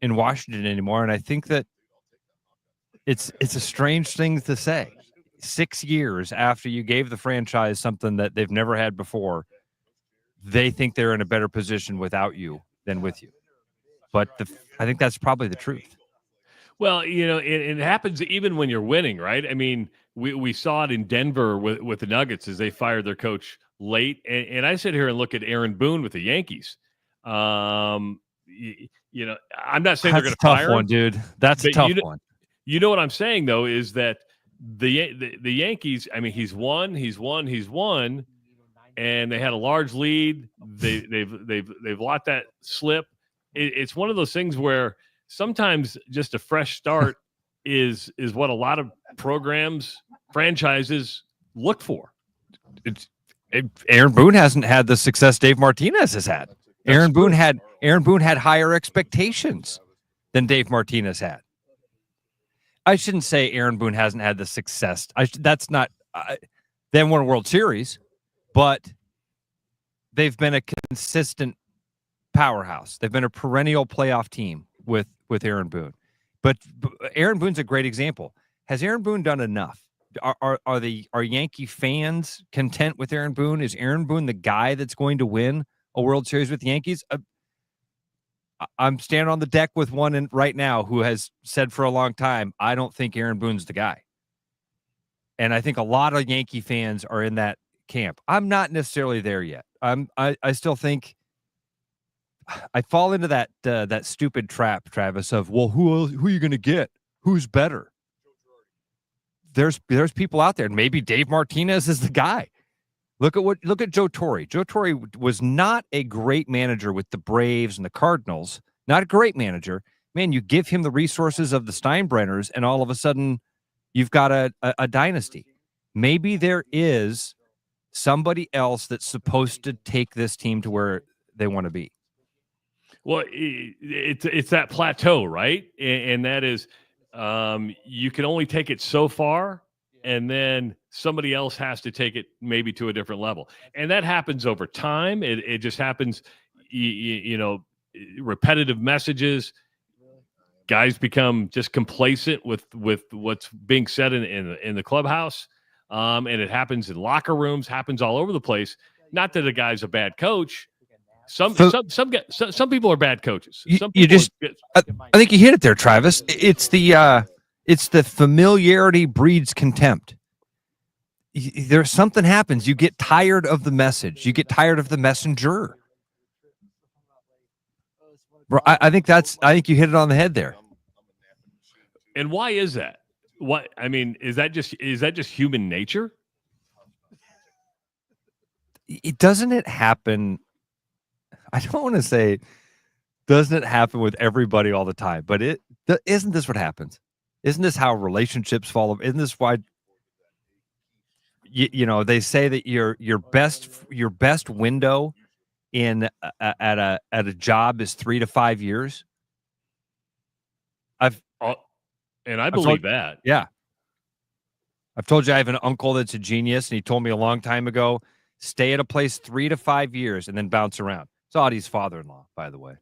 Washington anymore, and I think that it's a strange thing to say. 6 years after you gave the franchise something that they've never had before, they think they're in a better position without you than with you. But I think that's probably the truth. Well, it happens even when you're winning, right? I mean, we saw it in Denver with the Nuggets as they fired their coach late. And I sit here and look at Aaron Boone with the Yankees. I'm not saying they're going to fire him, one, dude. That's a tough one. You know what I'm saying, though, is that the Yankees, I mean, he's won, and they had a large lead. They've let that slip. It's one of those things where sometimes just a fresh start is what a lot of franchises look for. Aaron Boone hasn't had the success Dave Martinez has had. Aaron Boone had higher expectations than Dave Martinez had. I shouldn't say Aaron Boone hasn't had the success. That's not. They haven't won a World Series, but they've been a consistent powerhouse. They've been a perennial playoff team with Aaron Boone. But Aaron Boone's a great example. Has Aaron Boone done enough? Are Yankee fans content with Aaron Boone? Is Aaron Boone the guy that's going to win a World Series with the Yankees? I'm standing on the deck with one right now who has said for a long time, I don't think Aaron Boone's the guy. And I think a lot of Yankee fans are in that camp. I'm not necessarily there yet. I still think I fall into that stupid trap, Travis, of, well, who are you going to get? Who's better? There's people out there, and maybe Dave Martinez is the guy. Look at Joe Torre. Joe Torre was not a great manager with the Braves and the Cardinals. Not a great manager. Man, you give him the resources of the Steinbrenners, and all of a sudden, you've got a dynasty. maybe there is somebody else that's supposed to take this team to where they want to be. Well, it's that plateau, right? And that is, you can only take it so far, and then somebody else has to take it maybe to a different level. And that happens over time. It just happens, you know, repetitive messages. Guys become just complacent with what's being said in the clubhouse. And it happens in locker rooms, happens all over the place. Not that a guy's a bad coach. Some people are bad coaches. I think you hit it there, Travis. It's the familiarity breeds contempt. There's something happens. You get tired of the message. You get tired of the messenger. I think you hit it on the head there. And why is that? What I mean, is that just human nature? Doesn't it happen? I don't want to say doesn't it happen with everybody all the time, but isn't this what happens? Isn't this how relationships fall? Isn't this why you know they say that your best window in at a job is 3 to 5 years? I believe that. Yeah. I've told you I have an uncle that's a genius, and he told me a long time ago, stay at a place 3 to 5 years and then bounce around. It's Audie's father-in-law, by the way.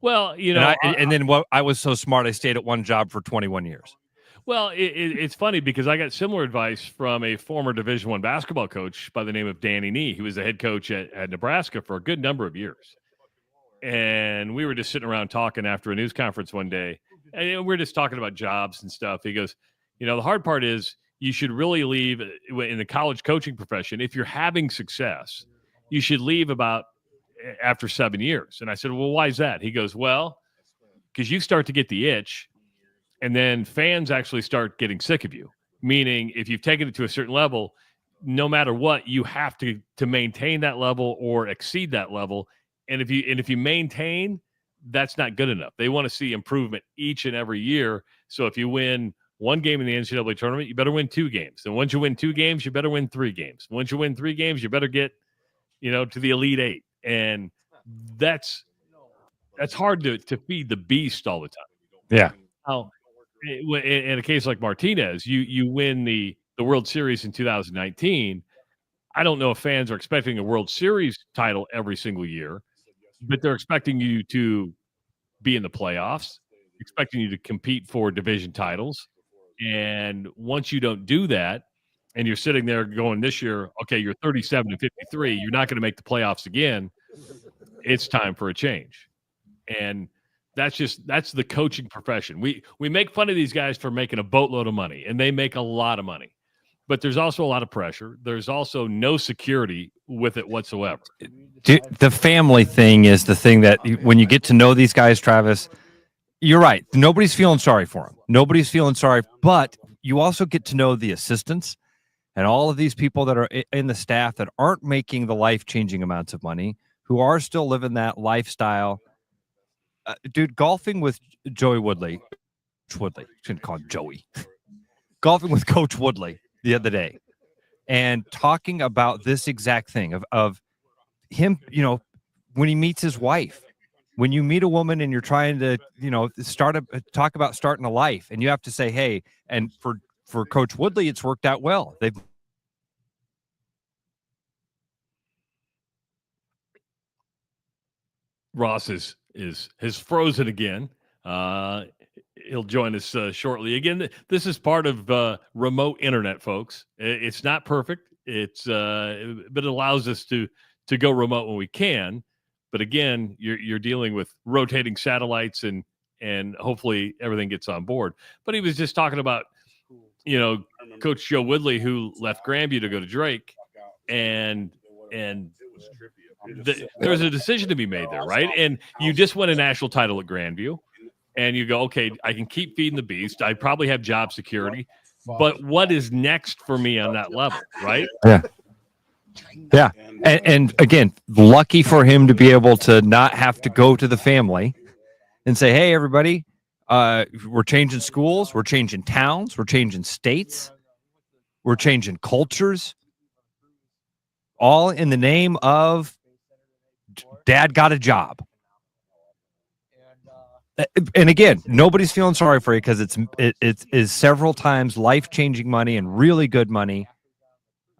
Well, you know, and then I was so smart, I stayed at one job for 21 years. Well, it's funny because I got similar advice from a former Division I basketball coach by the name of Danny Nee. He was the head coach at Nebraska for a good number of years. And we were just sitting around talking after a news conference one day, and we were just talking about jobs and stuff. He goes, you know, the hard part is you should really leave in the college coaching profession. If you're having success, you should leave about after 7 years. And I said, well, why is that? He goes, well, because you start to get the itch, and then fans actually start getting sick of you. Meaning, if you've taken it to a certain level, no matter what, you have to maintain that level or exceed that level. And if you maintain, that's not good enough. They want to see improvement each and every year. So if you win one game in the NCAA tournament, you better win 2 games. And once you win 2 games, you better win 3 games. Once you win 3 games, you better get, you know, to the Elite 8. And that's hard to feed the beast all the time. Yeah. Now, in a case like Martinez, you win the World Series in 2019. I don't know if fans are expecting a World Series title every single year, but they're expecting you to be in the playoffs, expecting you to compete for division titles. And once you don't do that, and you're sitting there going this year, okay, you're 37 and 53, you're not going to make the playoffs again. It's time for a change. And that's the coaching profession. We make fun of these guys for making a boatload of money, and they make a lot of money. But there's also a lot of pressure. There's also no security with it whatsoever. The family thing is the thing that when you get to know these guys, Travis, you're right. Nobody's feeling sorry for them. Nobody's feeling sorry, but you also get to know the assistants and all of these people that are in the staff that aren't making the life-changing amounts of money, who are still living that lifestyle. Dude, golfing with Joey Woodley, shouldn't call him Joey, golfing with Coach Woodley the other day, and talking about this exact thing of him, you know, when he meets his wife, when you meet a woman and you're trying to, you know, talk about starting a life, and you have to say, hey, and for Coach Woodley, it's worked out well. Ross has frozen again. He'll join us shortly. Again, this is part of remote internet, folks. It's not perfect. But it allows us to go remote when we can. But again, you're dealing with rotating satellites, and hopefully everything gets on board. But he was just talking about, you know, Coach Joe Woodley, who left Grandview to go to Drake, and there was a decision to be made there, right? And you just won a national title at Grandview, and you go, okay, I can keep feeding the beast. I probably have job security, but what is next for me on that level, right? Yeah. Yeah. And again, lucky for him to be able to not have to go to the family and say, hey, everybody, we're changing schools, we're changing towns, we're changing states. We're changing cultures, all in the name of dad got a job. And again, nobody's feeling sorry for you because it is several times life-changing money and really good money.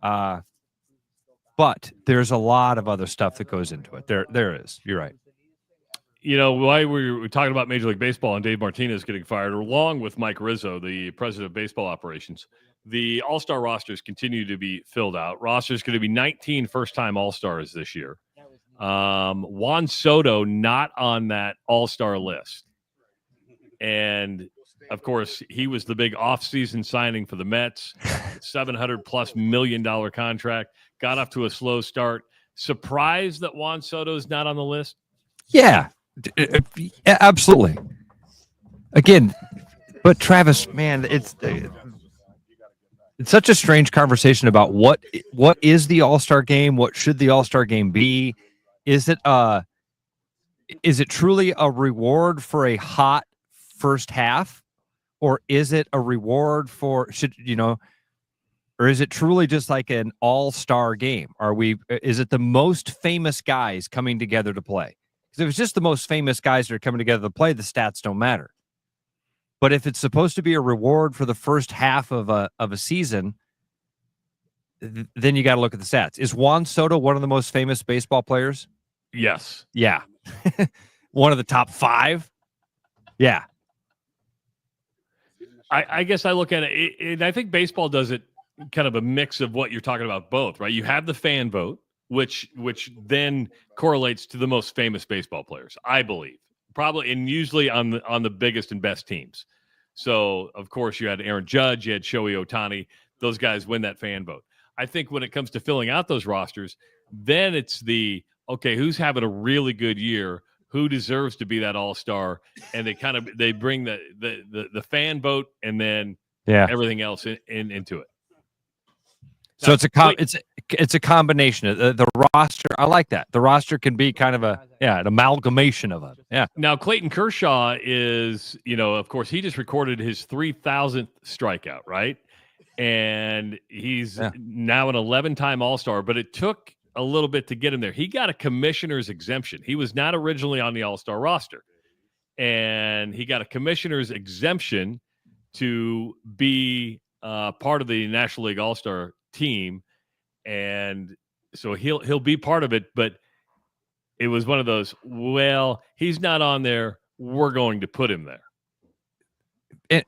But there's a lot of other stuff that goes into it. There is. You're right. You know, why we were talking about Major League Baseball and Dave Martinez getting fired, along with Mike Rizzo, the president of baseball operations, the All-Star rosters continue to be filled out. Rosters going to be 19 first-time All-Stars this year. Juan Soto not on that All-Star list. And, of course, he was the big offseason signing for the Mets, $700+ million contract, got off to a slow start. Surprised that Juan Soto's not on the list? Yeah, absolutely. Again, but Travis, man, it's such a strange conversation about what is the All-Star game? What should the All-Star game be? Is it truly a reward for a hot first half, or is it a reward for or is it truly just like an all-star game? Is it the most famous guys coming together to play? Because if it's just the most famous guys that are coming together to play, the stats don't matter. But if it's supposed to be a reward for the first half of a season, then you got to look at the stats. Is Juan Soto one of the most famous baseball players? Yes. Yeah. One of the top 5? Yeah. I guess I look at it, and I think baseball does it kind of a mix of what you're talking about both, right? You have the fan vote, which then correlates to the most famous baseball players, I believe. Probably, and usually on the biggest and best teams. So, of course, you had Aaron Judge, you had Shohei Ohtani. Those guys win that fan vote. I think when it comes to filling out those rosters, then it's who's having a really good year, who deserves to be that all-star, and they bring the fan vote and then everything else into it. So it's a combination of the roster. I like that. The roster can be kind of an amalgamation of it. Yeah. Now Clayton Kershaw is, of course, he just recorded his 3,000th strikeout, right? And he's now an 11-time All-Star, but it took a little bit to get him there. He got a commissioner's exemption. He was not originally on the All-Star roster, and he got a commissioner's exemption to be part of the National League All-Star team, and so he'll be part of it. But it was one of those, well, he's not on there, we're going to put him there.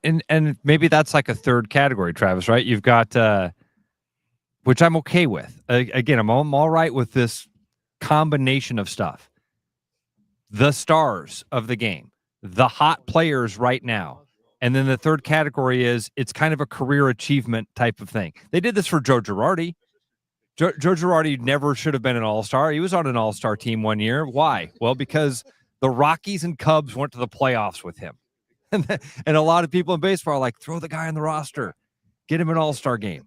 And maybe that's like a third category, Travis, right? You've got which I'm okay with. Again, I'm all right with this combination of stuff. The stars of the game, the hot players right now. And then the third category is it's kind of a career achievement type of thing. They did this for Joe Girardi. Joe Girardi never should have been an All-Star. He was on an All-Star team one year. Why? Well, because the Rockies and Cubs went to the playoffs with him. And a lot of people in baseball are like, throw the guy on the roster. Get him an All-Star game.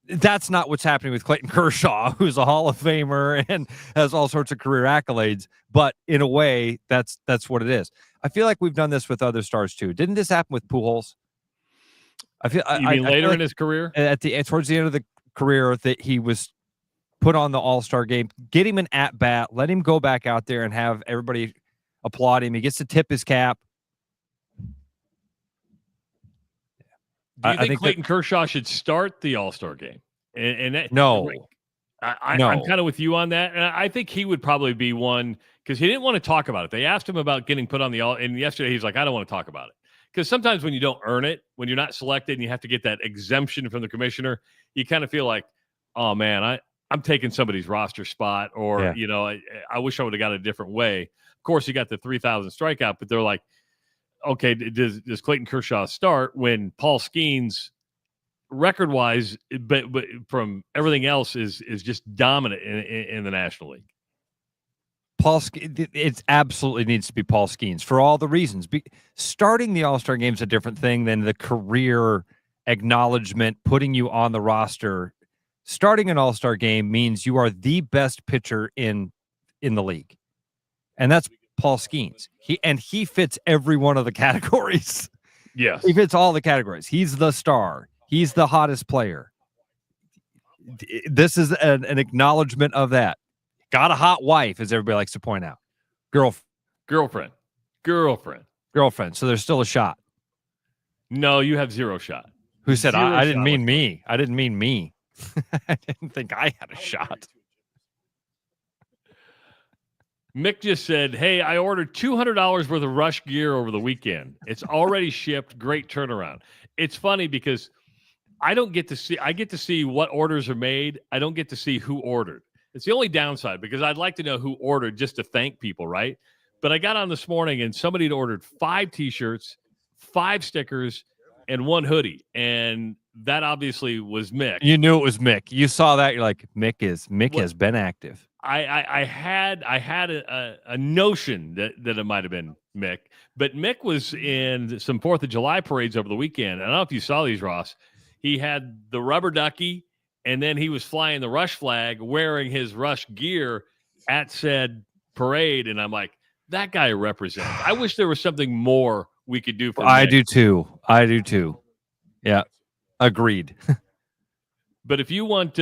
That's not what's happening with Clayton Kershaw, who's a Hall of Famer and has all sorts of career accolades. But in a way, that's what it is. I feel like we've done this with other stars too. Didn't this happen with Pujols? You mean later in his career? Towards the end of the career, that he was put on the All-Star game. Get him an at-bat. Let him go back out there and have everybody applaud him. He gets to tip his cap. Do you think Clayton Kershaw should start the All-Star game? No. I'm kind of with you on that. And I think he would probably be one because he didn't want to talk about it. They asked him about getting put on the All, and yesterday he's like, I don't want to talk about it. Because sometimes when you don't earn it, when you're not selected and you have to get that exemption from the commissioner, you kind of feel like, oh, man, I'm taking somebody's roster spot, or, I wish I would have got it a different way. Of course, he got the 3,000 strikeout, but they're like, okay, does Clayton Kershaw start when Paul Skeens, record-wise, but from everything else, is just dominant in the National League? It absolutely needs to be Paul Skeens for all the reasons. Starting the All-Star game is a different thing than the career acknowledgement, putting you on the roster. Starting an All-Star game means you are the best pitcher in the league, and that's Paul Skeens. He fits every one of the categories. Yes. He fits all the categories. He's the star. He's the hottest player. This is an acknowledgement of that. Got a hot wife, as everybody likes to point out. Girlfriend. So there's still a shot. No, you have zero shot. Who said Zero I didn't shot mean me? I didn't mean me. I didn't think I had a shot. Mick just said, hey, I ordered $200 worth of Rush gear over the weekend. It's already shipped. Great turnaround. It's funny because I get to see what orders are made. I don't get to see who ordered. It's the only downside because I'd like to know who ordered just to thank people, right? But I got on this morning and somebody had ordered 5 T-shirts, 5 stickers, and 1 hoodie. And that obviously was Mick. You knew it was Mick. You saw that. You're like, Mick has been active. I had a notion that it might have been Mick, but Mick was in some 4th of July parades over the weekend. I don't know if you saw these, Ross. He had the rubber ducky, and then he was flying the Rush flag wearing his Rush gear at said parade. And I'm like, that guy represents. I wish there was something more we could do for I Mick. do too. Yeah, agreed. But if you want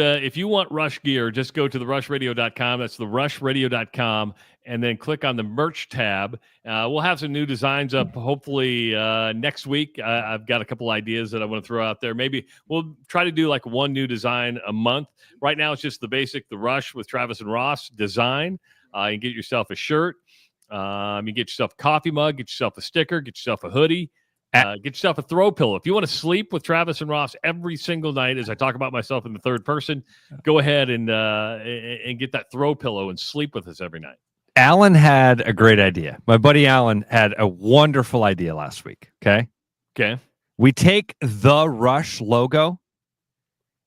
Rush gear, just go to therushladio.com. That's therushladio.com, and then click on the merch tab. We'll have some new designs up hopefully next week. I've got a couple ideas that I want to throw out there. Maybe we'll try to do like one new design a month. Right now, it's just the basic, the Rush with Travis and Ross design. You get yourself a shirt. You get yourself a coffee mug. Get yourself a sticker. Get yourself a hoodie. Get yourself a throw pillow. If you want to sleep with Travis and Ross every single night, as I talk about myself in the third person, go ahead and get that throw pillow and sleep with us every night. Alan had a great idea. My buddy Alan had a wonderful idea last week. Okay. We take the Rush logo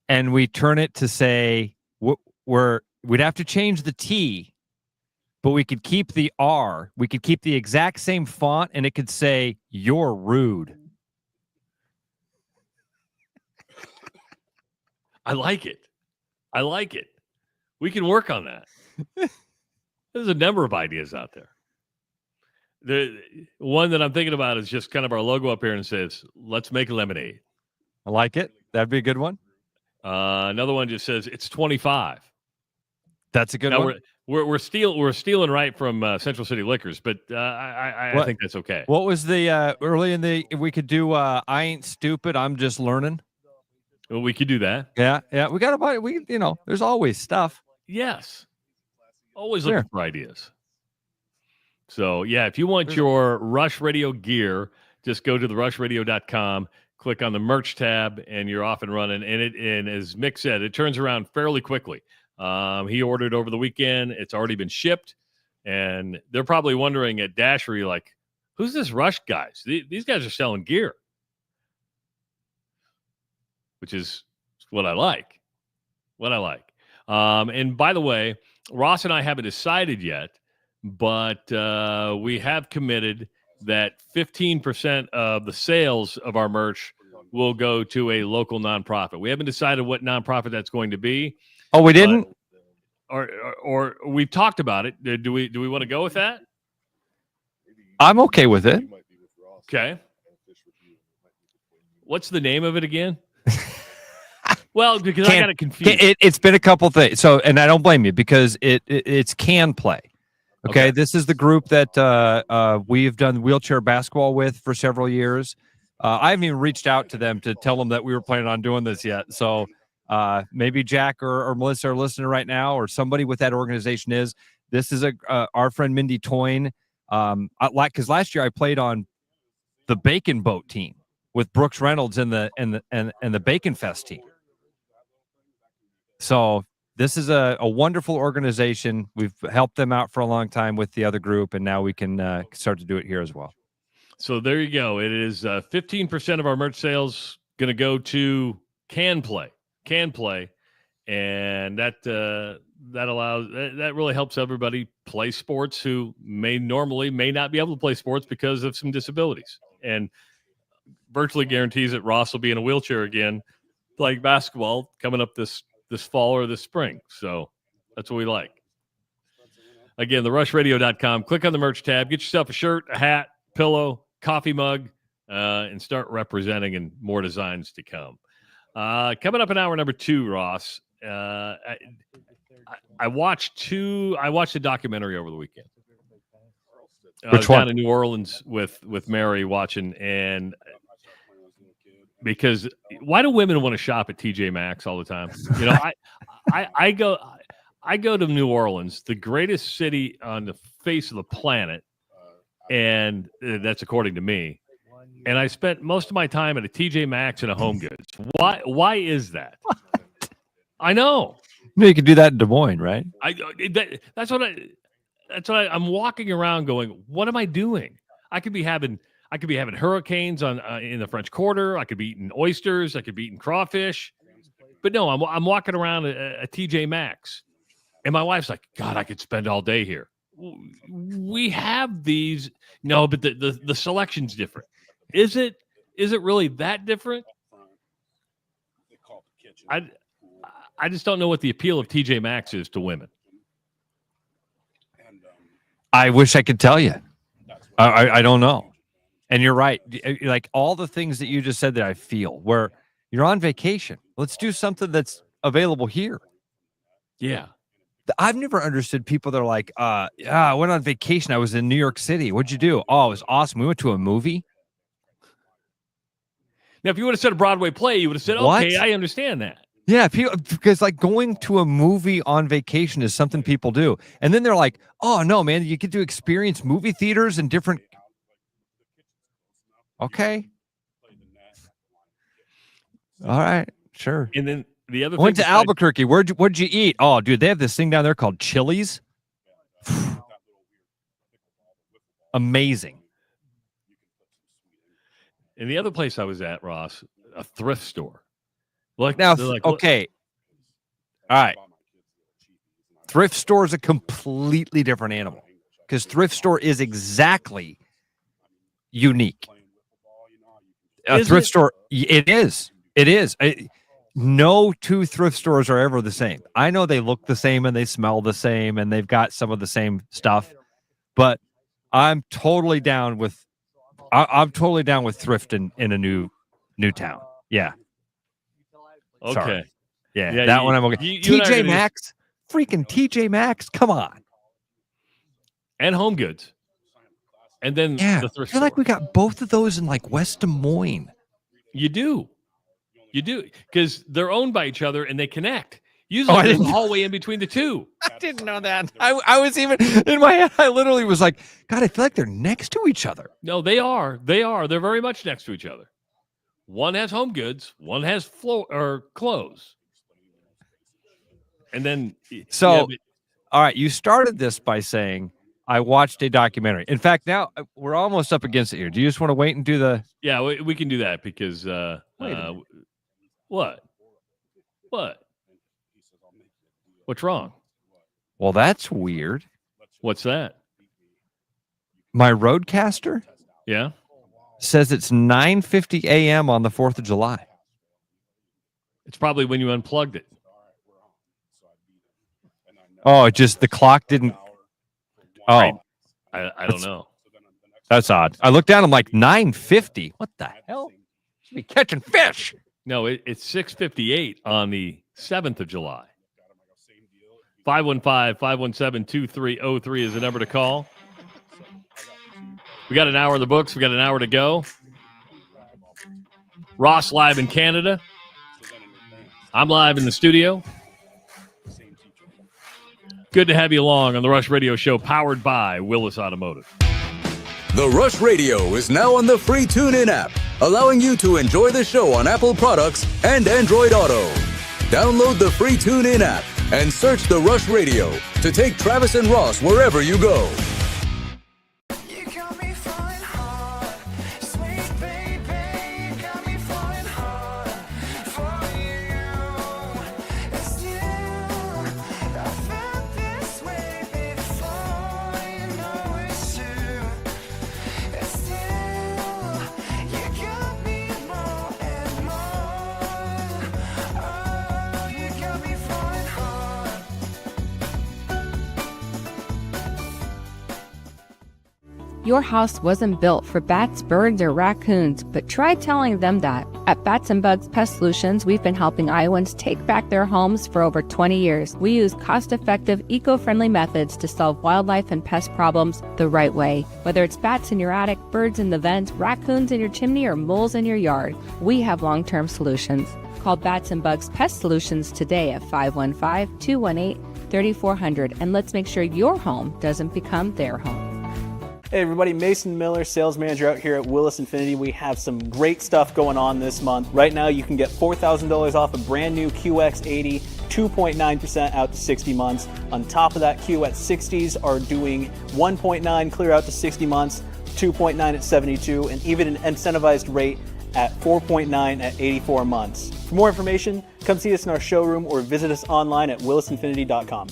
and we turn it to say we'd have to change the T, but we could keep the R. We could keep the exact same font, and it could say, "You're rude." I like it. We can work on that. There's a number of ideas out there. The one that I'm thinking about is just kind of our logo up here and says, "Let's make lemonade." I like it. That'd be a good one. Another one just says, "It's 25." That's a good one. We're stealing right from Central City Liquors, but I think that's okay. What was the early in the? We could do. I ain't stupid. I'm just learning. Well, we could do that. Yeah. We got to buy. There's always stuff. Yes. Always looking for ideas. So yeah, if you want your Rush Radio gear, just go to therushladio.com, click on the merch tab, and you're off and running. And as Mick said, it turns around fairly quickly. He ordered over the weekend. It's already been shipped, and they're probably wondering at Dashery, like, who's this Rush guys? These guys are selling gear, which is what I like. And by the way, Ross and I haven't decided yet, but we have committed that 15% of the sales of our merch will go to a local nonprofit. We haven't decided what nonprofit that's going to be. Oh, we didn't? Or we've talked about it. Do we want to go with that? I'm okay with it. Okay. What's the name of it again? Well, because I got it confused. It's been a couple things. So, and I don't blame you because it's Can Play. Okay. This is the group that we've done wheelchair basketball with for several years. I haven't even reached out to them to tell them that we were planning on doing this yet. So maybe Jack or Melissa are listening right now, or somebody with that organization is. This is our friend Mindy Toyne. Because last year I played on the Bacon Boat team with Brooks Reynolds and the Bacon Fest team. So this is a wonderful organization. We've helped them out for a long time with the other group, and now we can start to do it here as well. So there you go. It is 15% of our merch sales going to go to Can Play, and that really helps everybody play sports who may not be able to play sports because of some disabilities, and virtually guarantees that Ross will be in a wheelchair again playing basketball coming up this fall or this spring. So that's what we like. Again, therushladio.com. Click on the merch tab. Get yourself a shirt, a hat, pillow, coffee mug, and start representing, and more designs to come. Coming up in hour number 2, Ross. I watched a documentary over the weekend. Which one? Down in New Orleans with Mary watching, and because why do women want to shop at TJ Maxx all the time? You know, I go to New Orleans, the greatest city on the face of the planet, and that's according to me. And I spent most of my time at a TJ Maxx and a Home Goods. Why is that? I know. No, you could do that in Des Moines, right? That's what I'm walking around going, what am I doing? I could be having hurricanes in the French Quarter. I could be eating oysters. I could be eating crawfish. But no, I'm walking around a TJ Maxx, and my wife's like, God, I could spend all day here. We have these, no, but the selection's different. Is it really that different? I just don't know what the appeal of TJ Maxx is to women. I wish I could tell you. I don't know. And you're right. Like all the things that you just said that I feel, where you're on vacation. Let's do something that's available here. Yeah. I've never understood people that are like, I went on vacation. I was in New York City. What'd you do? Oh, it was awesome. We went to a movie. Now, if you would have said a Broadway play, you would have said, okay, I understand that. Yeah, because like going to a movie on vacation is something people do. And then they're like, oh, no, man, you get to experience movie theaters and different. Okay. All right, sure. And then the other went to Albuquerque. What'd you eat? Oh, dude, they have this thing down there called Chili's. Amazing. And the other place I was at, Ross, a thrift store. Like now, like, okay. All right. Thrift store is a completely different animal because thrift store is exactly unique. A thrift store, it is. It is. No two thrift stores are ever the same. I know they look the same and they smell the same and they've got some of the same stuff, but I'm totally down with thrift in a new town. Yeah. Okay. Sorry. Yeah, that one I'm okay. TJ Maxx, freaking TJ Maxx, come on. And Home Goods. And then the thrift store. I feel like we got both of those in like West Des Moines. You do. Because they're owned by each other and they connect. Usually there's a hallway in between the two. I didn't know that. I was even in my head. I literally was like, God, I feel like they're next to each other. No, they are. They're very much next to each other. One has Home Goods, one has clothes. And then all right, you started this by saying I watched a documentary. In fact, now we're almost up against it here. Do you just want to wait and do the? Yeah, we can do that because what? What's wrong? Well, that's weird. What's that? My Roadcaster? Yeah. Says it's 9:50 a.m. on the 4th of July. It's probably when you unplugged it. Oh, just the clock didn't. Oh, I don't know. That's odd. I looked down. I'm like 9:50. What the hell? Should be catching fish. No, it's 6:58 on the 7th of July. 515-517-2303 is the number to call. We got an hour in the books. We got an hour to go. Ross live in Canada. I'm live in the studio. Good to have you along on the Rush Radio Show, powered by Willis Automotive. The Rush Radio is now on the free TuneIn app, allowing you to enjoy the show on Apple products and Android Auto. Download the free TuneIn app and search The Rush Radio to take Travis and Ross wherever you go. Your house wasn't built for bats, birds, or raccoons, but try telling them that. At Bats and Bugs Pest Solutions, we've been helping Iowans take back their homes for over 20 years. We use cost-effective, eco-friendly methods to solve wildlife and pest problems the right way. Whether it's bats in your attic, birds in the vent, raccoons in your chimney, or moles in your yard, we have long-term solutions. Call Bats and Bugs Pest Solutions today at 515-218-3400, and let's make sure your home doesn't become their home. Hey everybody, Mason Miller, sales manager out here at Willis Infinity. We have some great stuff going on this month. Right now you can get $4,000 off a brand new QX80, 2.9% out to 60 months. On top of that, QX60s are doing 1.9 clear out to 60 months, 2.9 at 72, and even an incentivized rate at 4.9 at 84 months. For more information, come see us in our showroom or visit us online at willisinfinity.com.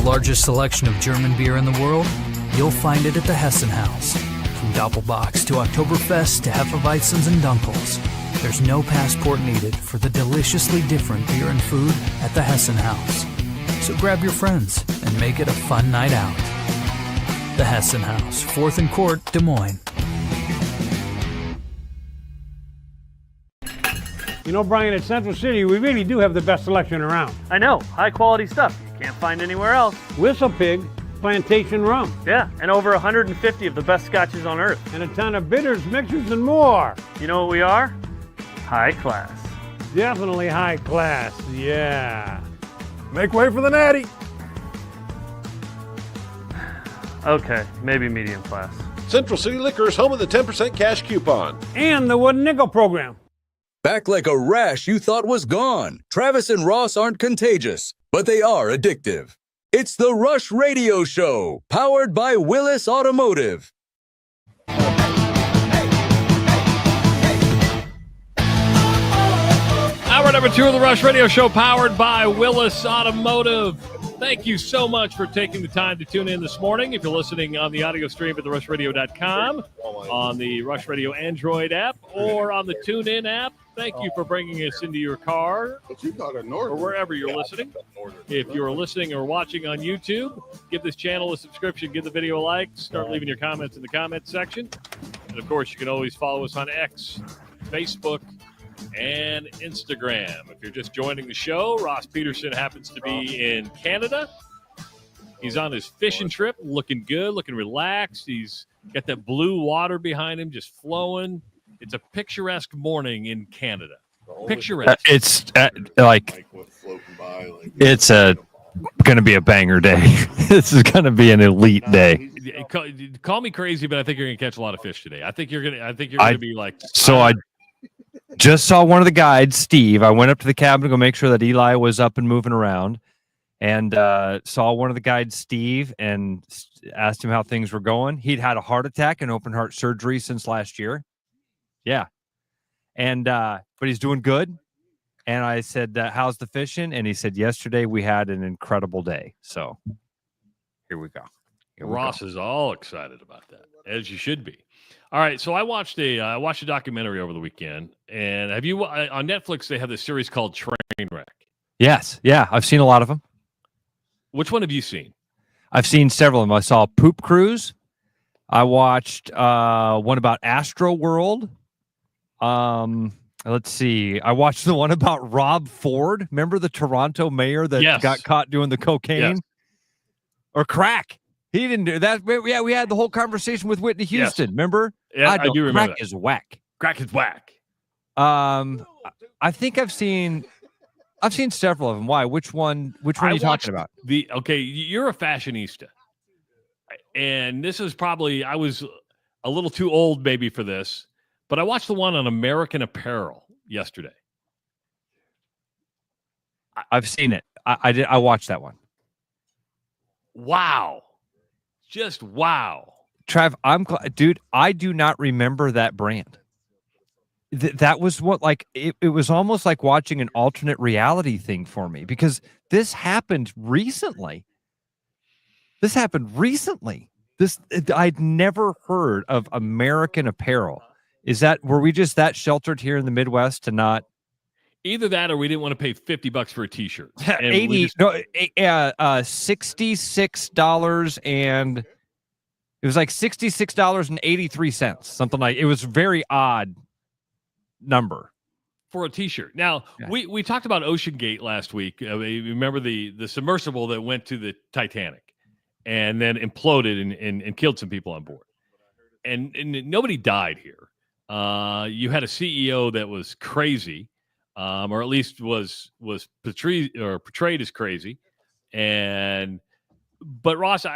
Largest selection of German beer in the world? You'll find it at the Hessen House. From Doppelbocks to Oktoberfest to Hefeweizens and Dunkels, there's no passport needed for the deliciously different beer and food at the Hessen House. So grab your friends and make it a fun night out. The Hessen House, 4th and Court, Des Moines. You know, Brian, at Central City, we really do have the best selection around. I know, high quality stuff you can't find anywhere else. Whistle Pig Plantation Rum. Yeah, and over 150 of the best scotches on earth. And a ton of bitters, mixers, and more. You know what we are? High class. Definitely high class, yeah. Make way for the natty. Okay, maybe medium class. Central City Liquors, home of the 10% cash coupon. And the Wooden Nickel program. Back like a rash you thought was gone. Travis and Ross aren't contagious, but they are addictive. It's the Rush Radio Show, powered by Willis Automotive. Hour number 2 of the Rush Radio Show, powered by Willis Automotive. Thank you so much for taking the time to tune in this morning. If you're listening on the audio stream at therushradio.com, on the Rush Radio Android app, or on the TuneIn app, thank you for bringing us into your car or wherever you're listening. If you're listening or watching on YouTube, give this channel a subscription, give the video a like, start leaving your comments in the comments section. And, of course, you can always follow us on X, Facebook, and Instagram. If you're just joining the show, Ross Peterson happens to be in Canada. He's on his fishing trip, looking good, looking relaxed. He's got that blue water behind him just flowing. It's a picturesque morning in Canada. Picturesque. It's it's going to be a banger day. This is going to be an elite day. Call me crazy, but I think you're going to catch a lot of fish today. I think you're going to be like. So I just saw one of the guides, Steve. I went up to the cabin to go make sure that Eli was up and moving around, and saw one of the guides, Steve, and asked him how things were going. He'd had a heart attack and open heart surgery since last year. Yeah. And but he's doing good. And I said, how's the fishing? And he said, yesterday we had an incredible day. So here we go. Ross is all excited about that, as you should be. All right, so I watched a documentary over the weekend, and have you on Netflix? They have this series called Trainwreck. Yes, yeah, I've seen a lot of them. Which one have you seen? I've seen several of them. I saw Poop Cruise. I watched one about Astro World. Let's see. I watched the one about Rob Ford. Remember the Toronto mayor that got caught doing the cocaine or crack? He didn't do that. Yeah, we had the whole conversation with Whitney Houston. Remember? Yeah, I do remember. Crack is whack. Crack is whack. I think I've seen several of them. Why? Which one are you talking about? You're a fashionista, and this is probably I was a little too old maybe for this, but I watched the one on American Apparel yesterday. I've seen it. I watched that one. Wow. Just wow. Trav, dude, I do not remember that brand. That was what, like, it was almost like watching an alternate reality thing for me, because this happened recently. I'd never heard of American Apparel Were we just that sheltered here in the Midwest to not? Either that or we didn't want to pay $50 for a T-shirt. $66 and it was like $66.83, something like. It was a very odd number for a T-shirt. Now, we talked about Ocean Gate last week. Remember the submersible that went to the Titanic and then imploded and killed some people on board. And nobody died here. You had a CEO that was crazy, or at least was portrayed as crazy. But Ross,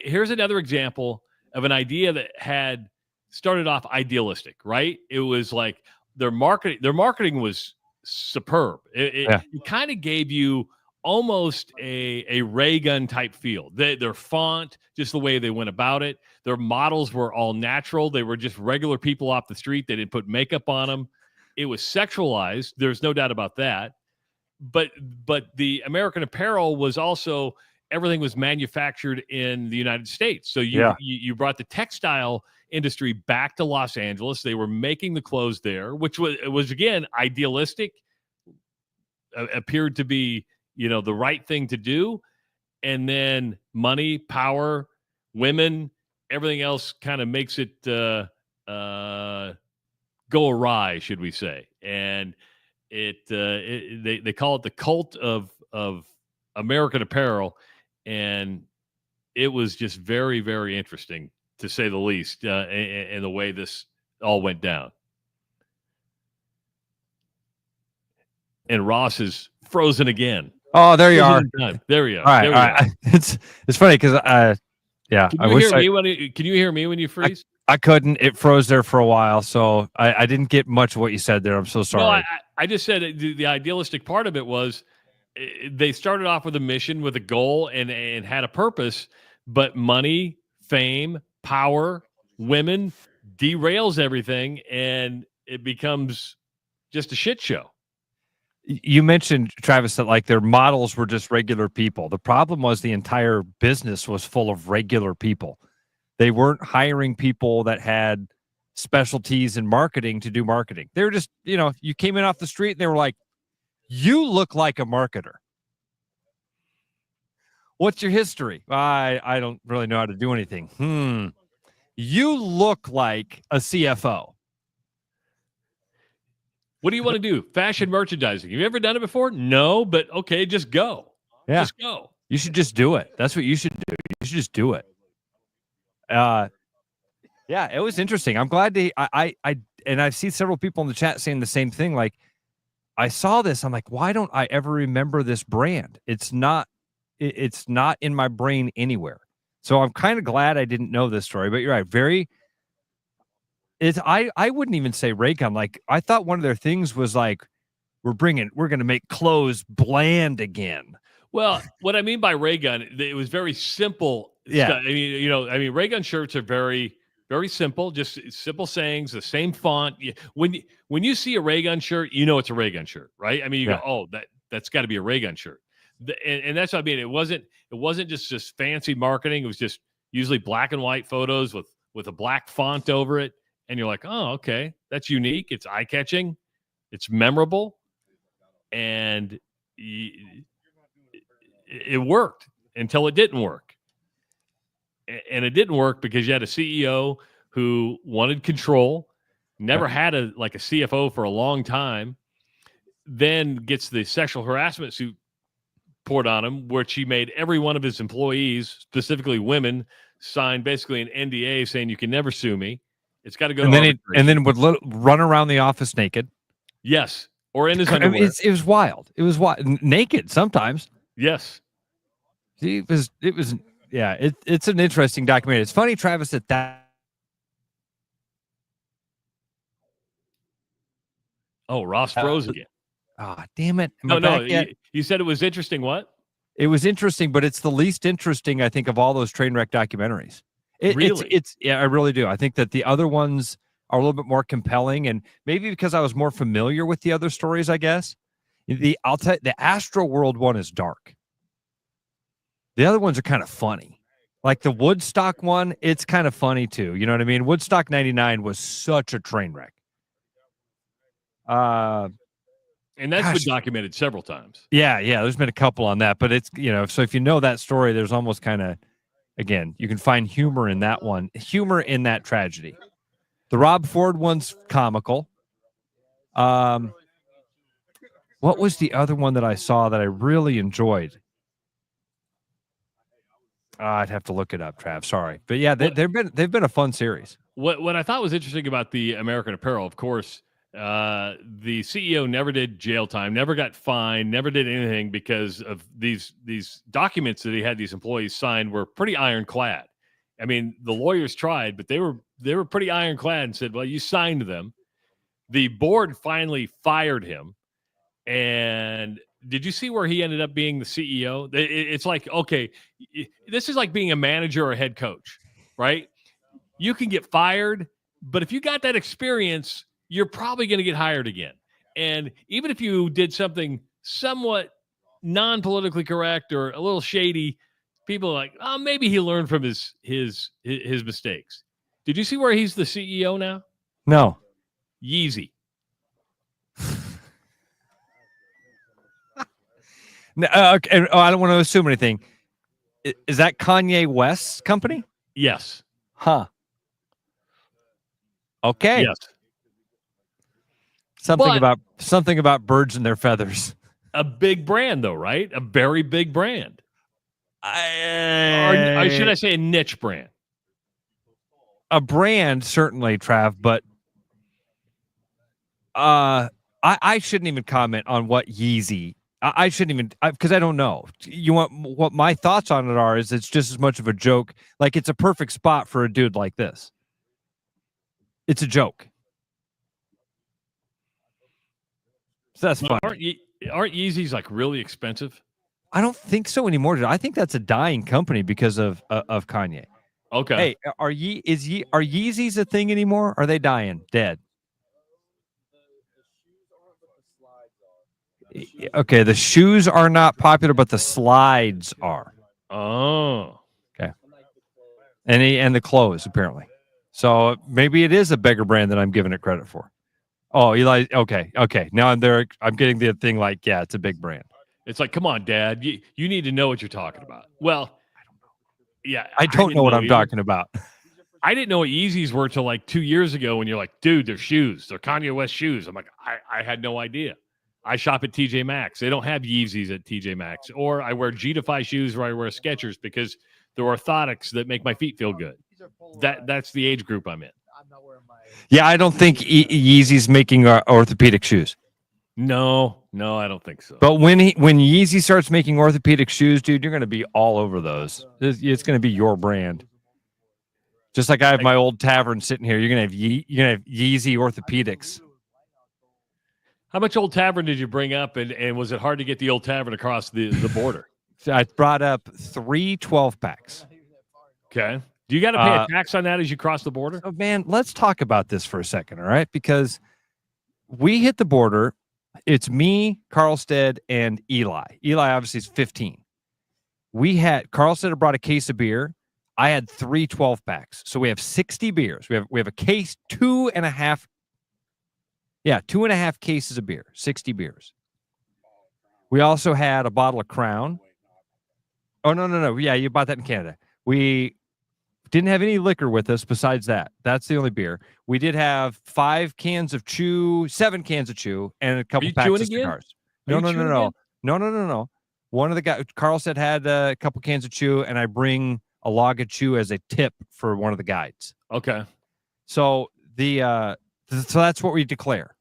here's another example of an idea that had started off idealistic, right? It was like their marketing was superb. It kind of gave you almost a ray gun type feel. Their font, just the way they went about it. Their models were all natural. They were just regular people off the street. They didn't put makeup on them. It was sexualized. There's no doubt about that. But the American Apparel was also, everything was manufactured in the United States. So you brought the textile industry back to Los Angeles. They were making the clothes there, which was again idealistic, appeared to be the right thing to do. And then money, power, women, everything else kind of makes it go awry, should we say? And they call it the cult of American Apparel, and it was just very, very interesting, to say the least, and the way this all went down. And Ross is frozen again. Oh, there you are. There we are. All right. It's funny because Can you hear me when you freeze? I couldn't. It froze there for a while, so I didn't get much of what you said there. I'm so sorry. No, I just said the idealistic part of it was they started off with a mission, with a goal, and had a purpose, but money, fame, power, women derails everything, and it becomes just a shit show. You mentioned, Travis, that like their models were just regular people. The problem was the entire business was full of regular people. They weren't hiring people that had specialties in marketing to do marketing. They were just, you came in off the street and they were like, you look like a marketer. What's your history? I don't really know how to do anything. You look like a CFO. What do you want to do? Fashion merchandising. Have you ever done it before? No, but okay, just go. Yeah. Just go. You should just do it. That's what you should do. You should just do it. Yeah, it was interesting. I'm glad and I've seen several people in the chat saying the same thing. Like, I saw this. I'm like, why don't I ever remember this brand? It's not in my brain anywhere. So I'm kind of glad I didn't know this story, but you're right. I wouldn't even say Raycon. Like, I thought one of their things was like, we're going to make clothes bland again. Well, what I mean by ray gun, it was very simple. Yeah. Stuff. Ray gun shirts are very, very simple, just simple sayings, the same font. When you see a ray gun shirt, it's a ray gun shirt, right? I mean, you go, oh, that's got to be a ray gun shirt. And that's what I mean. It wasn't just fancy marketing. It was just usually black and white photos with a black font over it. And you're like, oh, okay, that's unique. It's eye-catching. It's memorable. And it worked until it didn't work. And it didn't work because you had a CEO who wanted control, never had a CFO for a long time, then gets the sexual harassment suit poured on him, where she made every one of his employees, specifically women, sign basically an NDA saying you can never sue me. It's got to go. And then would run around the office naked. Yes, or in his underwear. I mean, it was wild. It was wild. Naked sometimes. Yes. It was. Yeah. It's an interesting documentary. It's funny, Travis, that. Oh, Ross froze again. Damn it! No. You said it was interesting. What? It was interesting, but it's the least interesting, I think, of all those train wreck documentaries. Really? Yeah, I really do. I think that the other ones are a little bit more compelling, and maybe because I was more familiar with the other stories, I guess. The Astro World one is dark. The other ones are kind of funny. Like the Woodstock one, it's kind of funny too. You know what I mean? Woodstock 99 was such a train wreck. And that's been documented several times. Yeah. There's been a couple on that, but it's, so if you know that story, there's almost kind of, again, you can find humor in that one, humor in that tragedy. The Rob Ford one's comical. What was the other one that I saw that I really enjoyed? I'd have to look it up, Trav. Sorry, but yeah, they've been a fun series. What I thought was interesting about the American Apparel, of course, the CEO never did jail time, never got fined, never did anything because of these documents that he had these employees sign were pretty ironclad. I mean, the lawyers tried, but they were pretty ironclad and said, "Well, you signed them." The board finally fired him, and did you see where he ended up being the CEO? It's like, okay, this is like being a manager or a head coach, right? You can get fired, but if you got that experience, you're probably going to get hired again. And even if you did something somewhat non-politically correct or a little shady, people are like, oh, maybe he learned from his mistakes. Did you see where he's the CEO now? No. Yeezy. No, okay. I don't want to assume anything. Is that Kanye West's company? Yes. Huh. Okay. Yes. Something about birds and their feathers. A big brand, though, right? A very big brand. Or should I say a niche brand? A brand, certainly, Trav, but I shouldn't even comment on what Yeezy. I shouldn't even, because I don't know. You want what my thoughts on it are? Is it's just as much of a joke. Like, it's a perfect spot for a dude like this. It's a joke. So that's fun. Aren't Yeezys like really expensive? I don't think so anymore, dude. I think that's a dying company because of Kanye. Okay. Hey, are Yeezys a thing anymore? Are they dying? Dead? Okay, the shoes are not popular, but the slides are. Oh. Okay. And the clothes, apparently. So maybe it is a bigger brand than I'm giving it credit for. Oh, Eli. Okay. Now I'm there. I'm getting the thing like, yeah, it's a big brand. It's like, come on, Dad. You need to know what you're talking about. Well, I don't know. Yeah. I don't know what I'm talking about. I didn't know what Yeezys were till like 2 years ago when you're like, dude, they're shoes. They're Kanye West shoes. I'm like, I had no idea. I shop at TJ Maxx. They don't have Yeezys at TJ Maxx. Or I wear G-Defy shoes or I wear Skechers because they're orthotics that make my feet feel good. That's the age group I'm in. Yeah, I don't think Yeezy's making orthopedic shoes. No, I don't think so. But when Yeezy starts making orthopedic shoes, dude, you're going to be all over those. It's going to be your brand. Just like I have my old tavern sitting here, you're going to have Yeezy orthopedics. How much Old Tavern did you bring up, and was it hard to get the Old Tavern across the border? I brought up 3 12-packs. Okay. Do you got to pay a tax on that as you cross the border? Oh, man, let's talk about this for a second, all right? Because we hit the border. It's me, Carlstead, and Eli. Eli obviously is 15. Carlstead had brought a case of beer. I had 3 12-packs. So we have 60 beers. We have a case, 2.5. Yeah, 2.5 cases of beer, 60 beers. We also had a bottle of Crown. Oh, no. Yeah, you bought that in Canada. We didn't have any liquor with us besides that. That's the only beer. We did have 7 cans of Chew, and a couple packs of cigars. No. One of the guys, Carl said, had a couple cans of Chew, and I bring a log of Chew as a tip for one of the guides. Okay. So so that's what we declare.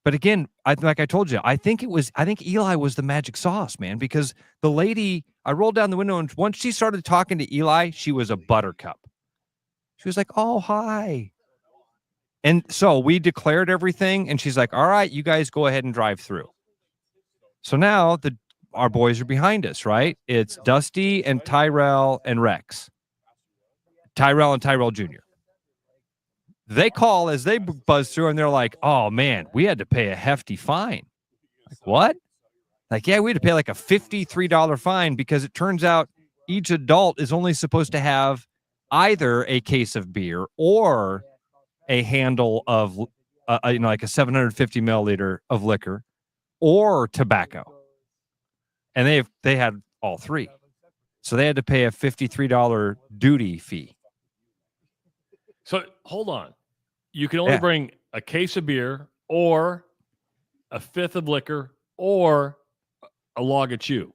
But again, like I told you, I think Eli was the magic sauce, man, because the lady, I rolled down the window, and once she started talking to Eli, she was a buttercup. She was like, oh, hi. And so we declared everything, and she's like, all right, you guys go ahead and drive through. So now our boys are behind us, right? It's Dusty and Tyrell and Rex. Tyrell and Tyrell Jr. They call as they buzz through, and they're like, oh, man, we had to pay a hefty fine. Like, what? Like, yeah, we had to pay like a $53 fine because it turns out each adult is only supposed to have either a case of beer or a handle of like a 750 milliliter of liquor or tobacco. And they had all three. So they had to pay a $53 duty fee. So hold on. You can only bring a case of beer or a fifth of liquor or a log of chew.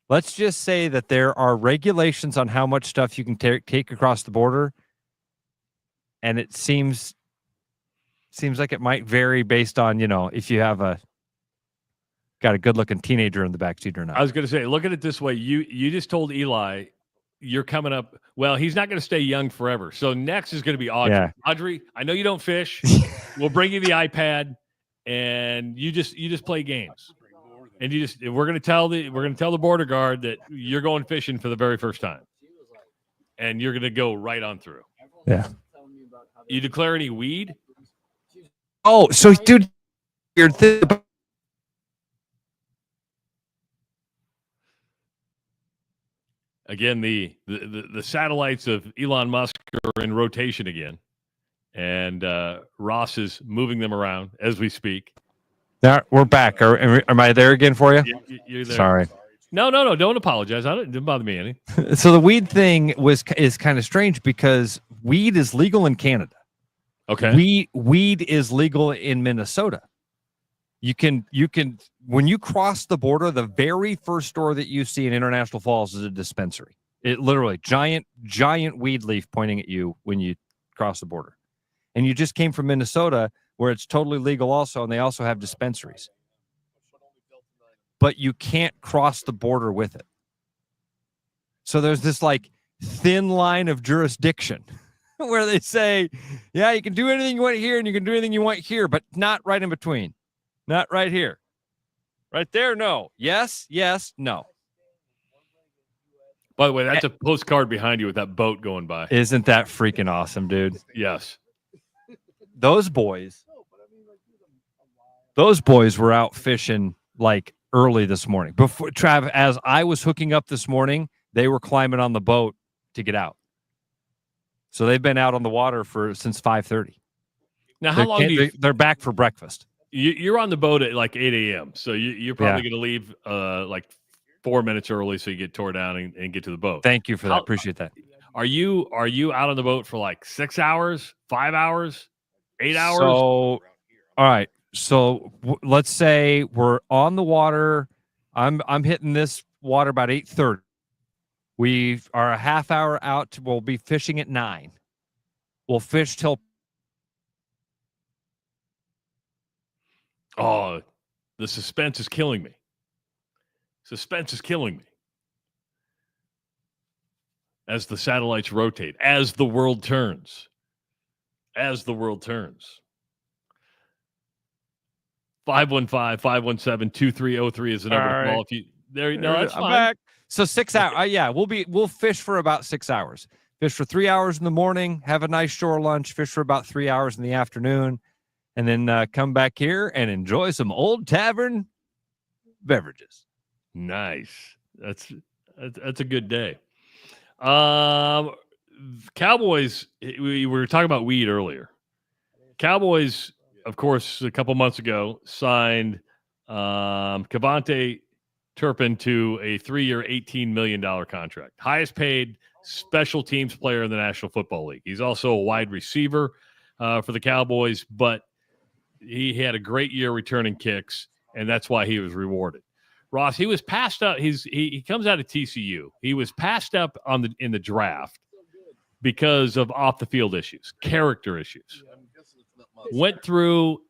Let's just say that there are regulations on how much stuff you can take across the border. And it seems like it might vary based on, if you have got a good looking teenager in the backseat or not. I was going to say, look at it this way. You just told Eli you're coming up. Well, he's not going to stay young forever. So next is going to be Audrey. Yeah. Audrey, I know you don't fish. We'll bring you the iPad and you just play games. And we're going to tell the border guard that you're going fishing for the very first time. And you're going to go right on through. Yeah. You declare any weed? Oh, so dude, you're again, the satellites of Elon Musk are in rotation again. And Ross is moving them around as we speak. We're back. Am I there again for you? You're there. Sorry. No. Don't apologize. It didn't bother me any. So the weed thing is kind of strange because weed is legal in Canada. Okay. Weed is legal in Minnesota. You can when you cross the border, the very first store that you see in International Falls is a dispensary. It literally giant weed leaf pointing at you when you cross the border. And you just came from Minnesota, where it's totally legal also, and they also have dispensaries. But you can't cross the border with it. So there's this like thin line of jurisdiction where they say, yeah, you can do anything you want here and you can do anything you want here, but not right in between. Not right here. Right there, no. Yes, no. By the way, that's a postcard behind you with that boat going by. Isn't that freaking awesome, dude? Yes. Those boys were out fishing like early this morning. Before Trav, as I was hooking up this morning, they were climbing on the boat to get out. So they've been out on the water since 5:30. Now, how long they're back for breakfast? You're on the boat at like 8 a.m. So you're probably going to leave like 4 minutes early so you get tore down and get to the boat. Thank you for that. Appreciate that. Are you out on the boat for like 6 hours, 5 hours, 8 hours? So, all right. So let's say we're on the water. I'm hitting this water about 8:30. We are a half hour out. We'll be fishing at 9. We'll fish till. Oh, the suspense is killing me. As the satellites rotate, as the world turns. 515-517-2303 is the number to call. If you there, no, that's fine. Back. So 6 hours. We'll fish for about 6 hours. Fish for 3 hours in the morning, have a nice shore lunch, fish for about 3 hours in the afternoon, and then come back here and enjoy some Old Tavern beverages. Nice. That's a good day. Cowboys, we were talking about weed earlier. Cowboys, of course, a couple months ago signed Cavante Turpin to a 3-year, $18 million contract. Highest paid special teams player in the National Football League. He's also a wide receiver for the Cowboys, but he had a great year returning kicks, and that's why he was rewarded. Ross, he was passed up. He comes out of TCU. He was passed up in the draft because of off the field issues, character issues. Went through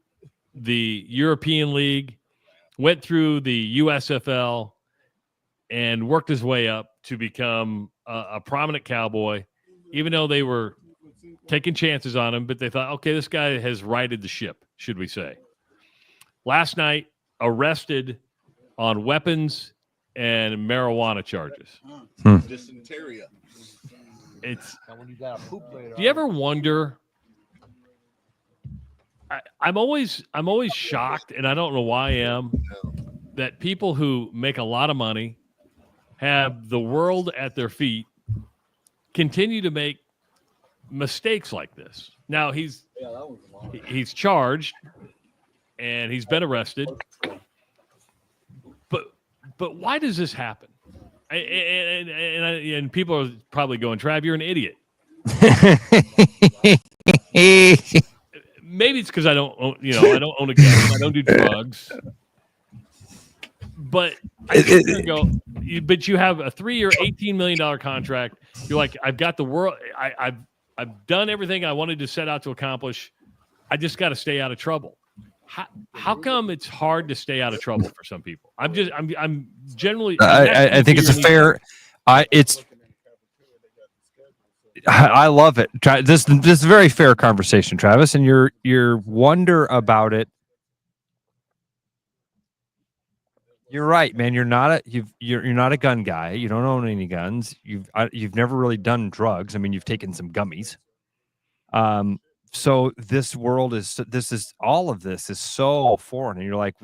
the European League, went through the USFL, and worked his way up to become a prominent Cowboy, even though they were taking chances on him. But they thought, okay, this guy has righted the ship, should we say. Last night, arrested on weapons and marijuana charges. Dysentery. Do you ever wonder? I'm always shocked, and I don't know why I am, that people who make a lot of money, have the world at their feet, continue to make mistakes like this. Now he's charged and he's been arrested. But why does this happen? And people are probably going, Trav, you're an idiot. Maybe it's because I don't own a gun. I don't do drugs. But but you have a 3-year, $18 million contract. You're like, I've got the world. I've done everything I wanted to set out to accomplish. I just got to stay out of trouble. How come it's hard to stay out of trouble for some people? I'm generally. I think it's a fair. I love it. This is a very fair conversation, Travis, and your wonder about it. You're right, man. You're not a gun guy. You don't own any guns. You've never really done drugs. I mean, you've taken some gummies. So this world all of this is so foreign, and you're like,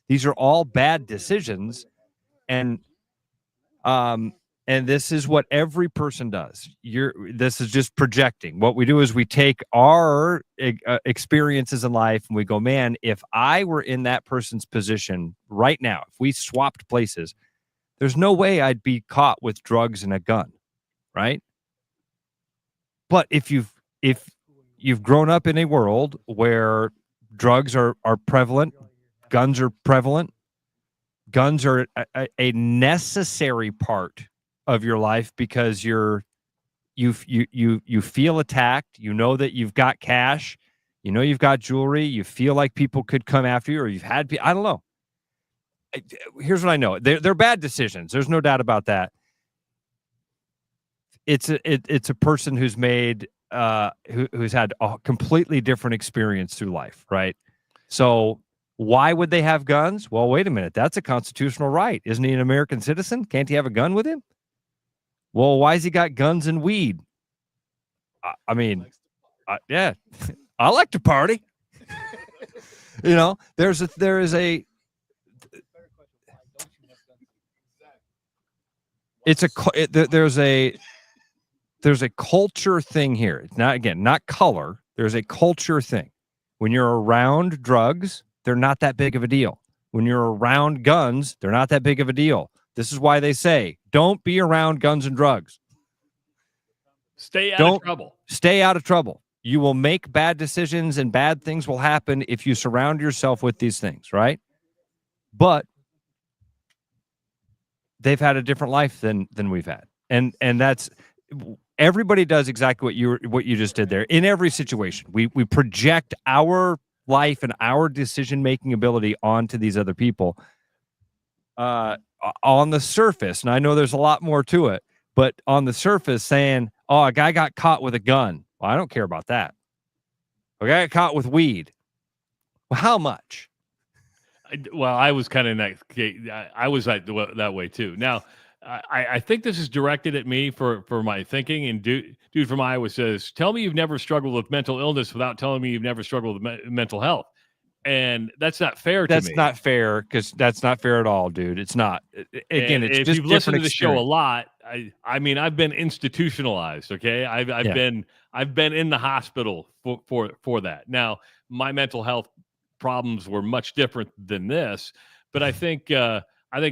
these are all bad decisions, and this is what every person does. This is just projecting. What we do is we take our experiences in life and we go, man, if I were in that person's position right now, if we swapped places, there's no way I'd be caught with drugs and a gun, right? But if you've grown up in a world where drugs are prevalent, guns are prevalent, guns are a necessary part of your life because you feel attacked, you know that you've got cash, you know you've got jewelry, you feel like people could come after you, or you've had I don't know. Here's what I know. They're bad decisions. There's no doubt about that. It's a person who's made who's had a completely different experience through life, right? So why would they have guns? Well, wait a minute. That's a constitutional right. Isn't he an American citizen? Can't he have a gun with him? Well, why has he got guns and weed? I mean, yeah, I like to party. You know, there's a culture thing here. It's not color. There's a culture thing. When you're around drugs, they're not that big of a deal. When you're around guns, they're not that big of a deal. This is why they say, don't be around guns and drugs. Stay out of trouble. Stay out of trouble. You will make bad decisions and bad things will happen if you surround yourself with these things, right? But they've had a different life than we've had. And that's everybody does exactly what you just did there. In every situation, we project our life and our decision-making ability onto these other people. On the surface, and I know there's a lot more to it, but on the surface saying, oh, a guy got caught with a gun. Well, I don't care about that. A guy got caught with weed. Well, how much? I was kind of in that case. I was that way too. Now, I think this is directed at me for my thinking. And dude from Iowa says, tell me you've never struggled with mental illness without telling me you've never struggled with mental health. And that's not fair to me. That's not fair, because that's not fair at all, dude. It's not. Again, it's if just you've listened to the experience. show a lot, I mean, I've been institutionalized. Okay, I've been in the hospital for that. Now, my mental health problems were much different than this, but I think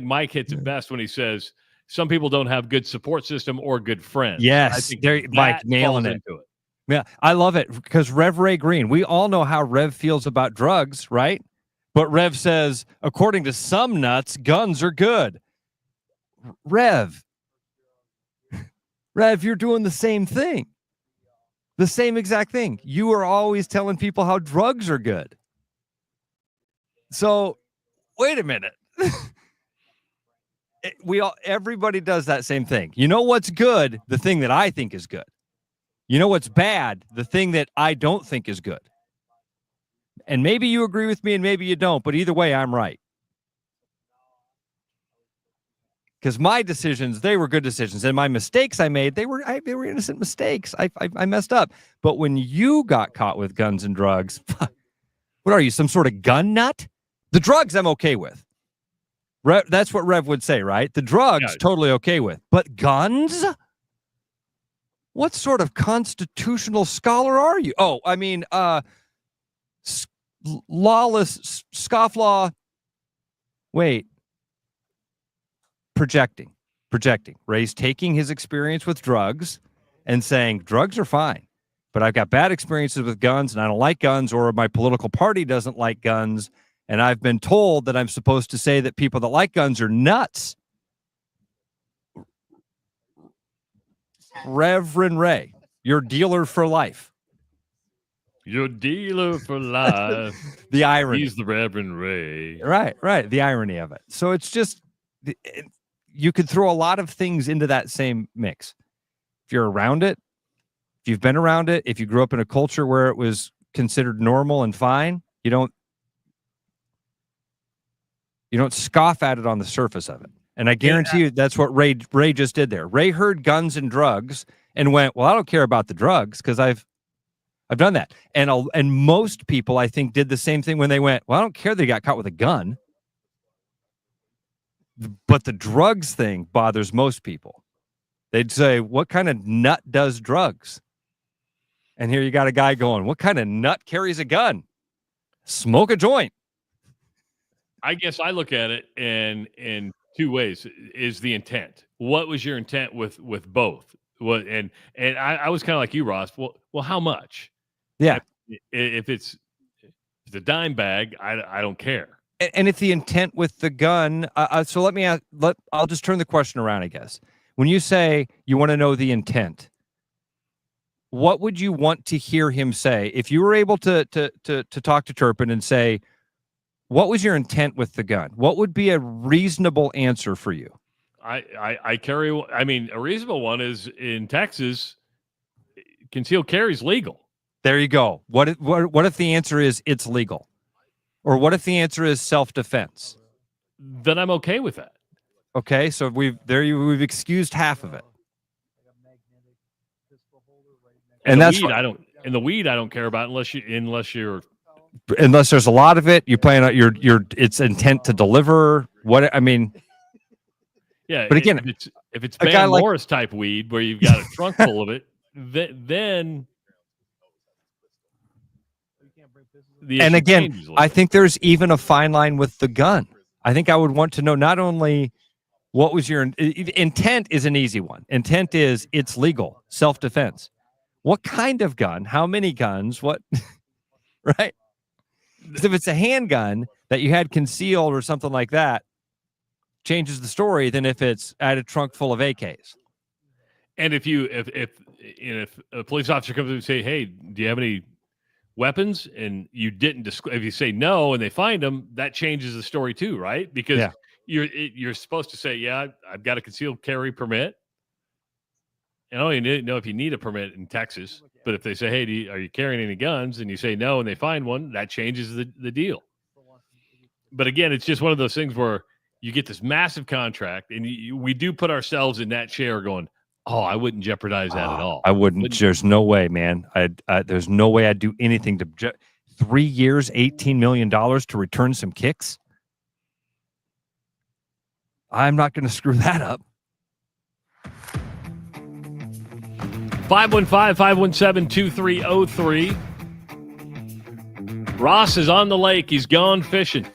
Mike hits it best when he says some people don't have good support system or good friends. Yes, I think Mike nailing it. into it. Yeah, I love it, because Rev Ray Green, we all know how Rev feels about drugs, right? But Rev says, according to some nuts, guns are good. Rev, you're doing the same thing. The same exact thing. You are always telling people how drugs are good. So, wait a minute. Everybody does that same thing. You know what's good? The thing that I think is good. You know what's bad? The thing that I don't think is good. And maybe you agree with me and maybe you don't, but either way, I'm right. Because my decisions, they were good decisions. And my mistakes I made, they were innocent mistakes. I messed up. But when you got caught with guns and drugs, what are you, some sort of gun nut? The drugs I'm okay with. That's what Rev would say, right? The drugs, totally okay with. But guns? What sort of constitutional scholar are you? Oh, I mean, lawless, scofflaw. Wait. Projecting. Ray's taking his experience with drugs and saying drugs are fine, but I've got bad experiences with guns and I don't like guns, or my political party doesn't like guns. And I've been told that I'm supposed to say that people that like guns are nuts. Reverend Ray, your dealer for life. Your dealer for life. The irony. He's the Reverend Ray. Right. The irony of it. So it's just, you could throw a lot of things into that same mix. If you're around it, if you've been around it, if you grew up in a culture where it was considered normal and fine, you don't scoff at it on the surface of it. And I guarantee you that's what Ray just did there. Ray heard guns and drugs and went, well, I don't care about the drugs because I've done that. And most people, I think, did the same thing when they went, well, I don't care they got caught with a gun. But the drugs thing bothers most people. They'd say, what kind of nut does drugs? And here you got a guy going, what kind of nut carries a gun? Smoke a joint. I guess I look at it in two ways. Is the intent? What was your intent with both? What and I was kind of like you, Ross. Well, how much? Yeah. If it's a dime bag, I don't care. And if the intent with the gun, so let me ask. I'll just turn the question around. I guess when you say you want to know the intent, what would you want to hear him say if you were able to talk to Turpin and say, what was your intent with the gun? What would be a reasonable answer for you? I carry. I mean, a reasonable one is in Texas, concealed carry is legal. There you go. What if the answer is it's legal, or what if the answer is self-defense? Then I'm okay with that. Okay, so we've excused half of it. And that's weed, the weed I don't care about unless there's a lot of it. You plan out your it's intent to deliver. What I mean. Yeah, but again, if it's Van Morris type weed where you've got a trunk full of it, then and again, I think there's even a fine line with the gun. I think I would want to know not only what was your intent is an easy one. Intent is it's legal, self-defense. What kind of gun? How many guns? What? Right? If it's a handgun that you had concealed or something like that, changes the story than if it's at a trunk full of AKs. And if a police officer comes and say, "Hey, do you have any weapons?" and you didn't if you say no and they find them, that changes the story too, right? Because you're supposed to say, "Yeah, I've got a concealed carry permit." And I don't even know if you need a permit in Texas, but if they say, "Hey, are you carrying any guns?" and you say no and they find one, that changes the deal. But again, it's just one of those things where you get this massive contract, and we do put ourselves in that chair going, oh, I wouldn't jeopardize that at all. I wouldn't. There's no way, man. There's no way I'd do anything to 3 years, $18 million to return some kicks. I'm not going to screw that up. 515-517-2303. Ross is on the lake. He's gone fishing.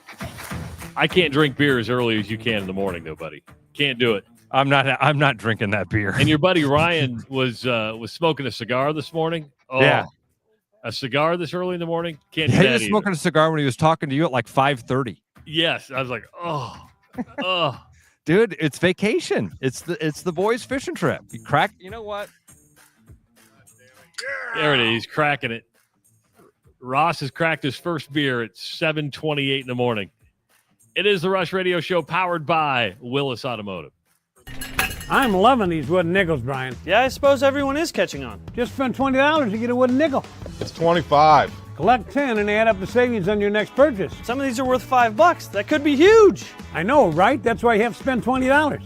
I can't drink beer as early as you can in the morning, though, buddy. Can't do it. I'm not drinking that beer. And your buddy Ryan was smoking a cigar this morning. Oh, yeah, a cigar this early in the morning. Can't do that. He was smoking a cigar when he was talking to you at like 5:30. Yes, I was like, oh, dude, it's vacation. It's the boys' fishing trip. You crack. You know what? There it is. He's cracking it. Ross has cracked his first beer at 7:28 in the morning. It is the Rush Radio Show powered by Willis Automotive. I'm loving these wooden nickels, Brian. Yeah, I suppose everyone is catching on. Just spend $20 to get a wooden nickel. It's $25. Collect 10 and add up the savings on your next purchase. Some of these are worth $5. That could be huge. I know, right? That's why you have to spend $20.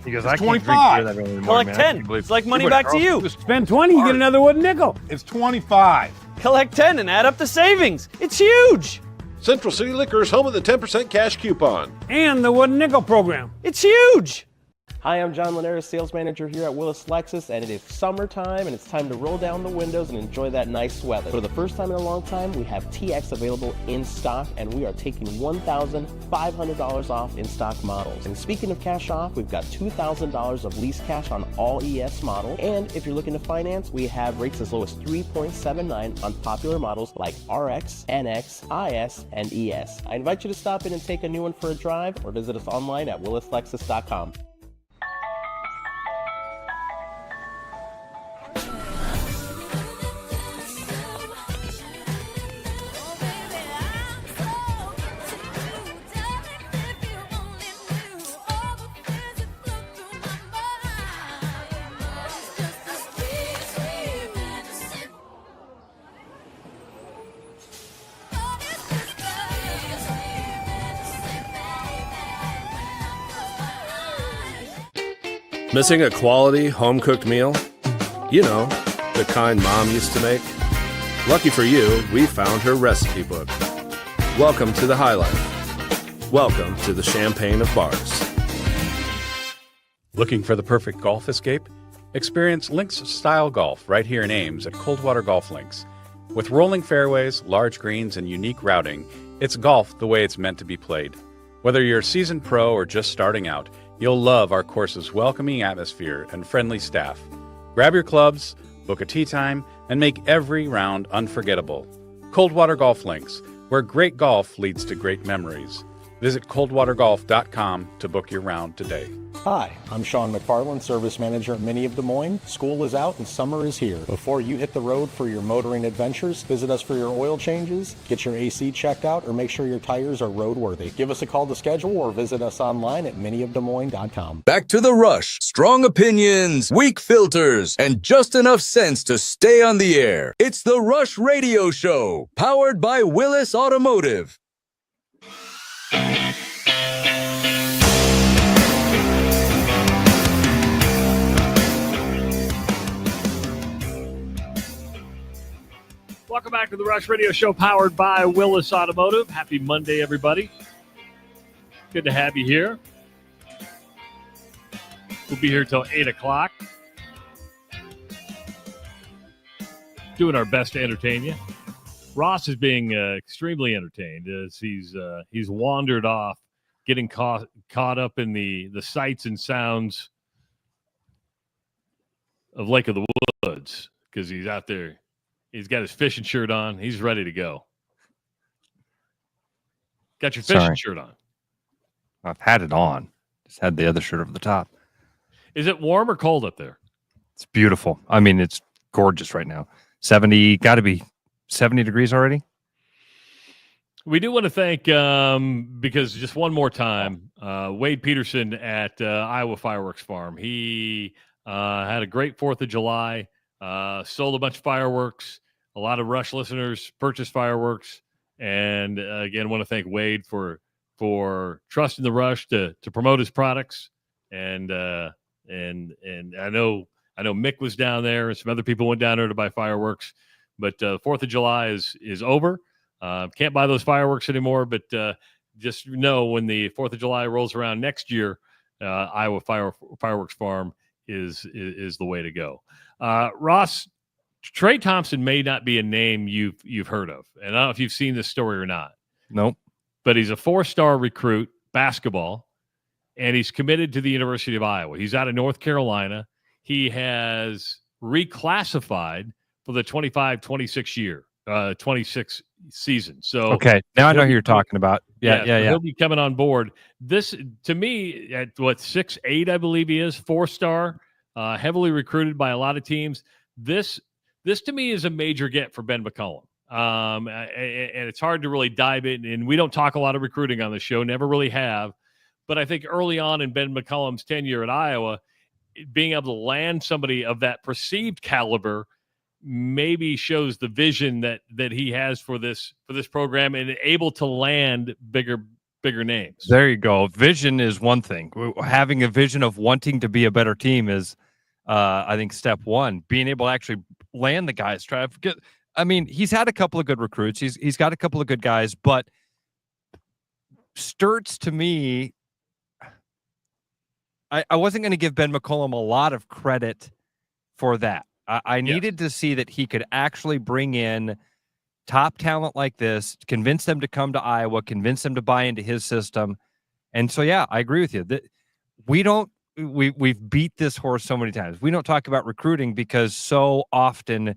Because it's I can't 25. drink beer that early in the morning, Collect 10. It's like money back to you. Spend 20, you get another wooden nickel. It's 25. Collect 10 and add up the savings. It's huge. Central City Liquors, home of the 10% cash coupon. And the wooden nickel program. It's huge. Hi, I'm John Linares, sales manager here at Willis Lexus, and it is summertime, and it's time to roll down the windows and enjoy that nice weather. For the first time in a long time, we have TX available in stock, and we are taking $1,500 off in stock models. And speaking of cash off, we've got $2,000 of lease cash on all ES models, and if you're looking to finance, we have rates as low as 3.79 on popular models like RX, NX, IS, and ES. I invite you to stop in and take a new one for a drive, or visit us online at willislexus.com. Missing a quality, home-cooked meal? You know, the kind Mom used to make? Lucky for you, we found her recipe book. Welcome to the High Life. Welcome to the Champagne of Bars. Looking for the perfect golf escape? Experience links-style golf right here in Ames at Coldwater Golf Links. With rolling fairways, large greens, and unique routing, it's golf the way it's meant to be played. Whether you're a seasoned pro or just starting out, you'll love our course's welcoming atmosphere and friendly staff. Grab your clubs, book a tee time, and make every round unforgettable. Coldwater Golf Links, where great golf leads to great memories. Visit coldwatergolf.com to book your round today. Hi, I'm Sean McFarland, Service Manager at Mini of Des Moines. School is out and summer is here. Before you hit the road for your motoring adventures, visit us for your oil changes, get your AC checked out, or make sure your tires are roadworthy. Give us a call to schedule or visit us online at miniofdesmoines.com. Back to the Rush. Strong opinions, weak filters, and just enough sense to stay on the air. It's the Rush Radio Show, powered by Willis Automotive. Welcome back to the Rush Radio Show, powered by Willis Automotive. Happy Monday, everybody. Good to have you here. We'll be here till 8 o'clock. Doing our best to entertain you. Ross is being extremely entertained as he's wandered off, getting caught up in the sights and sounds of Lake of the Woods, because he's out there. He's got his fishing shirt on. He's ready to go. Got your fishing shirt on. I've had it on. Just had the other shirt over the top. Is it warm or cold up there? It's beautiful. I mean, it's gorgeous right now. 70, got to be 70 degrees already. We do want to thank, because just one more time, Wade Peterson at Iowa Fireworks Farm. He had a great 4th of July, sold a bunch of fireworks. A lot of Rush listeners purchased fireworks. And again, want to thank Wade for trusting the Rush to promote his products. And I know Mick was down there and some other people went down there to buy fireworks. But 4th of July is over. Can't buy those fireworks anymore, but just know when the 4th of July rolls around next year, Iowa Fireworks Farm is the way to go. Ross, Trey Thompson may not be a name you've heard of, and I don't know if you've seen this story or not. Nope. But he's a 4-star recruit, basketball, and he's committed to the University of Iowa. He's out of North Carolina. He has reclassified for the 25-26 26 season. So okay, now I know who you're talking about. Yeah. He'll be coming on board. This, to me, at what 6'8", I believe he is, 4-star, heavily recruited by a lot of teams. This to me is a major get for Ben McCollum. And it's hard to really dive in, and we don't talk a lot of recruiting on the show, never really have. But I think early on in Ben McCollum's tenure at Iowa, being able to land somebody of that perceived caliber maybe shows the vision that he has for this program and able to land bigger names. There you go. Vision is one thing. Having a vision of wanting to be a better team is, I think, step one. Being able to actually land the guys. He's had a couple of good recruits. He's got a couple of good guys, but Sturtz, to me, I wasn't going to give Ben McCollum a lot of credit for that. I needed to see that he could actually bring in top talent like this, convince them to come to Iowa, convince them to buy into his system. And so, yeah, I agree with you. We've beat this horse so many times. We don't talk about recruiting because so often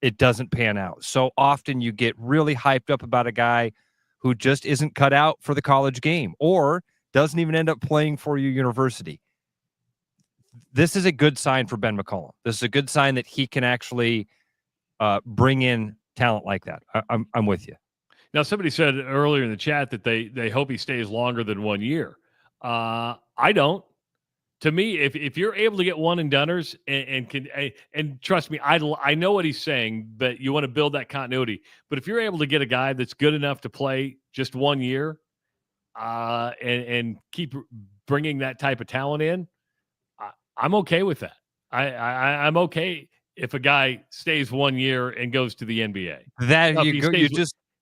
it doesn't pan out. So often you get really hyped up about a guy who just isn't cut out for the college game or doesn't even end up playing for your university. This is a good sign for Ben McCollum. This is a good sign that he can actually bring in talent like that. I'm with you. Now, somebody said earlier in the chat that they hope he stays longer than 1 year. I don't. To me, if you're able to get one and doneers and trust me, I know what he's saying, but you want to build that continuity. But if you're able to get a guy that's good enough to play just 1 year and keep bringing that type of talent in, I'm okay with that. I'm okay if a guy stays 1 year and goes to the NBA. That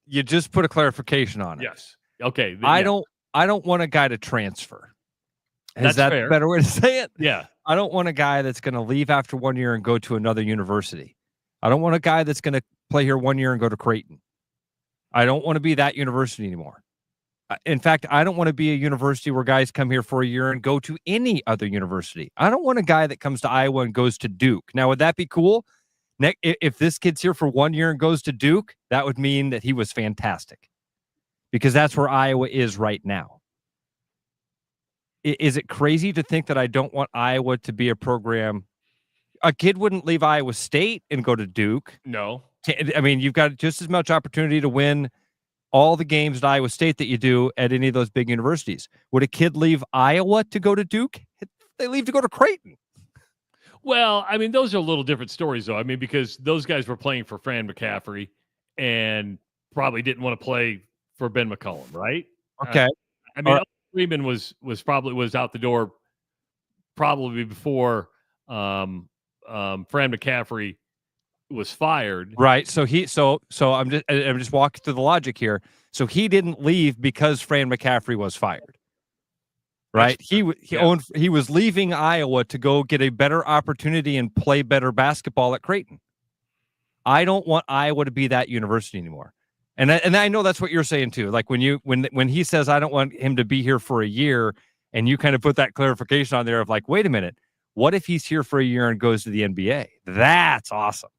you just put a clarification on it. Yes. Okay. I don't want a guy to transfer. Is that fair. a better way to say it? Yeah. I don't want a guy that's going to leave after 1 year and go to another university. I don't want a guy that's going to play here 1 year and go to Creighton. I don't want to be that university anymore. In fact, I don't want to be a university where guys come here for a year and go to any other university. I don't want a guy that comes to Iowa and goes to Duke. Now, would that be cool? If this kid's here for 1 year and goes to Duke, that would mean that he was fantastic because that's where Iowa is right now. Is it crazy to think that I don't want Iowa to be a program? A kid wouldn't leave Iowa State and go to Duke. No. I mean, you've got just as much opportunity to win all the games at Iowa State that you do at any of those big universities. Would a kid leave Iowa to go to Duke? They leave to go to Creighton. Well, I mean, those are a little different stories, though. I mean, because those guys were playing for Fran McCaffrey and probably didn't want to play for Ben McCollum, right? Okay. I mean, Freeman was out the door probably before Fran McCaffrey was fired. Right. So I'm just walking through the logic here. So he didn't leave because Fran McCaffrey was fired. Right. He was leaving Iowa to go get a better opportunity and play better basketball at Creighton. I don't want Iowa to be that university anymore. And I know that's what you're saying too. Like when he says I don't want him to be here for a year, and you kind of put that clarification on there of like, wait a minute, what if he's here for a year and goes to the NBA? That's awesome.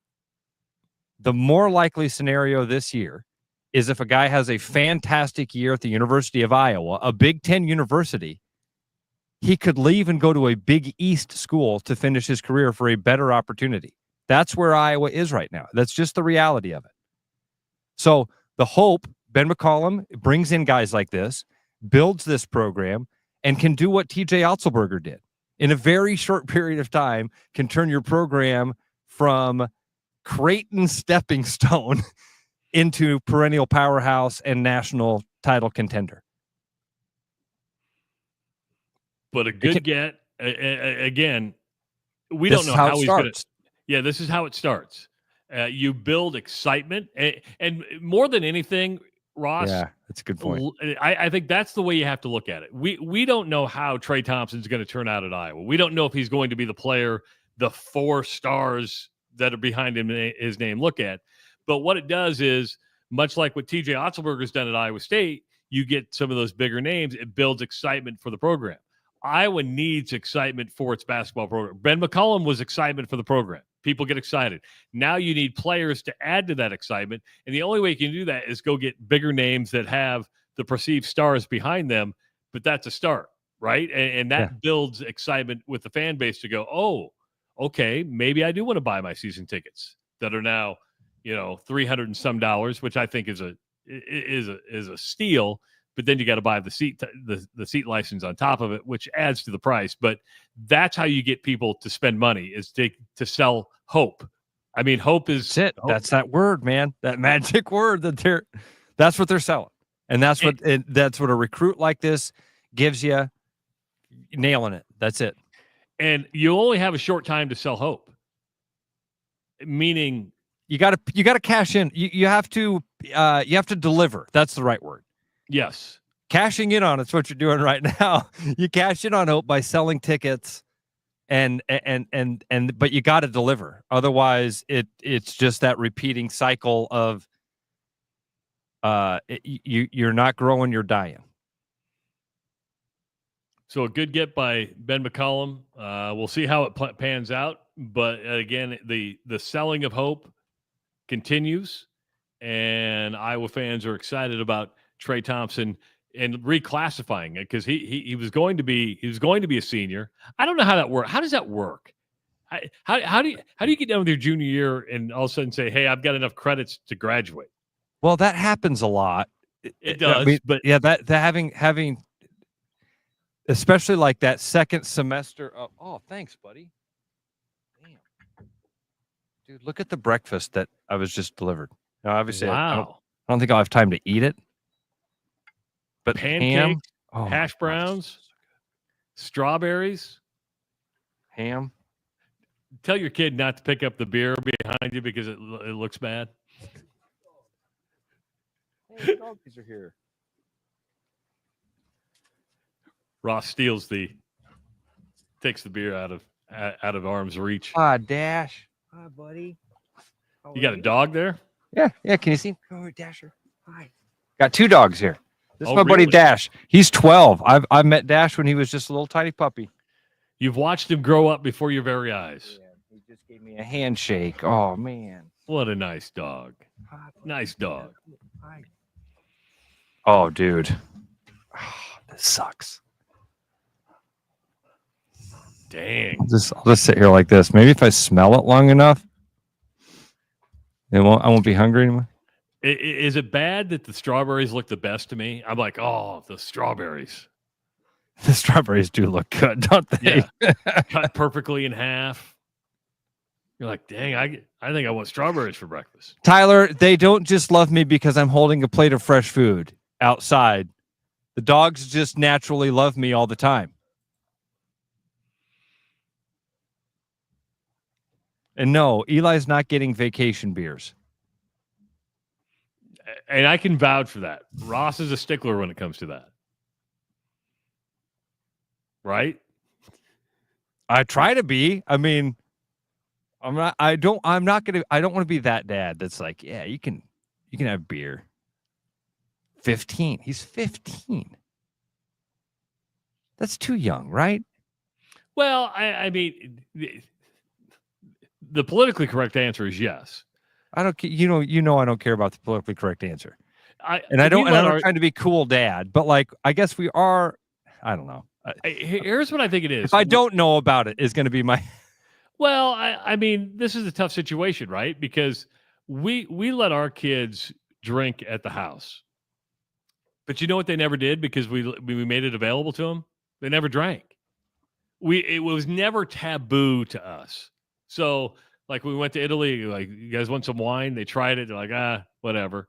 The more likely scenario this year is if a guy has a fantastic year at the University of Iowa, a Big Ten university, he could leave and go to a Big East school to finish his career for a better opportunity. That's where Iowa is right now. That's just the reality of it. So the hope, Ben McCollum brings in guys like this, builds this program, and can do what TJ Otzelberger did. In a very short period of time, can turn your program from Creighton stepping stone into perennial powerhouse and national title contender. But a good get, again, we don't know how he's going to. Yeah, this is how it starts. You build excitement, and more than anything, Ross. Yeah, that's a good point. I think that's the way you have to look at it. We don't know how Trey Thompson's going to turn out at Iowa. We don't know if he's going to be the player the 4 stars that are behind him, his name, look at. But what it does is, much like what TJ Otzelberger's done at Iowa State, you get some of those bigger names. It builds excitement for the program. Iowa needs excitement for its basketball program. Ben McCollum was excitement for the program. People get excited. Now you need players to add to that excitement. And the only way you can do that is go get bigger names that have the perceived stars behind them. But that's a start, right? And that builds excitement with the fan base to go, oh, okay, maybe I do want to buy my season tickets that are now, $300 and some, which I think is a steal. But then you got to buy the seat license on top of it, which adds to the price. But that's how you get people to spend money, is to sell hope. I mean, hope is that's it. Hope. That's that word, man. That magic word that's what they're selling, and that's what a recruit like this gives you. Nailing it. That's it. And you only have a short time to sell hope. Meaning, you got to cash in. You have to deliver. That's the right word. Yes. Cashing in on it's what you're doing right now. You cash in on hope by selling tickets, and but you got to deliver. Otherwise, it's just that repeating cycle of you're not growing, you're dying. So a good get by Ben McCollum. We'll see how it pans out. But again, the selling of hope continues, and Iowa fans are excited about Trey Thompson and reclassifying it because he was going to be a senior. I don't know how that works. How does that work? How do you get done with your junior year and all of a sudden say, hey, I've got enough credits to graduate? Well, that happens a lot. It does, I mean, but yeah, that having especially like that second semester of, oh, thanks, buddy. Damn. Dude, look at the breakfast that I was just delivered. Now, obviously, wow. I don't think I'll have time to eat it. But pancakes, hash browns, strawberries, ham. Tell your kid not to pick up the beer behind you because it looks bad. Hey, the doggies are here. Ross takes the beer out of arm's reach. Dash. Hi, buddy. You got a dog there? Yeah. Can you see him? Oh, Dasher. Hi. Got 2 dogs here. This is my buddy Dash. He's 12. I met Dash when he was just a little tiny puppy. You've watched him grow up before your very eyes. Yeah, he just gave me a handshake. Oh, man. What a nice dog. Nice dog. Hi. Oh, dude. Oh, this sucks. Dang. I'll just sit here like this. Maybe if I smell it long enough, I won't be hungry anymore. Is it bad that the strawberries look the best to me? I'm like, oh, the strawberries. The strawberries do look good, don't they? Yeah. Cut perfectly in half. You're like, dang, I think I want strawberries for breakfast. Tyler, they don't just love me because I'm holding a plate of fresh food outside. The dogs just naturally love me all the time. And no, Eli's not getting vacation beers. And I can vouch for that. Ross is a stickler when it comes to that. Right? I try to be. I mean, I don't want to be that dad that's like, yeah, you can have beer. 15. He's 15. That's too young, right? Well, I mean, the politically correct answer is yes. I don't. I don't care about the politically correct answer. I'm not trying to be cool, dad. But like, I guess we are. I don't know. Here's what I think it is. If I don't know about it, is going to be my. Well, I mean, this is a tough situation, right? Because we let our kids drink at the house, but you know what they never did because we made it available to them. They never drank. It was never taboo to us. So. Like we went to Italy, like, you guys want some wine? They tried it. They're like, whatever.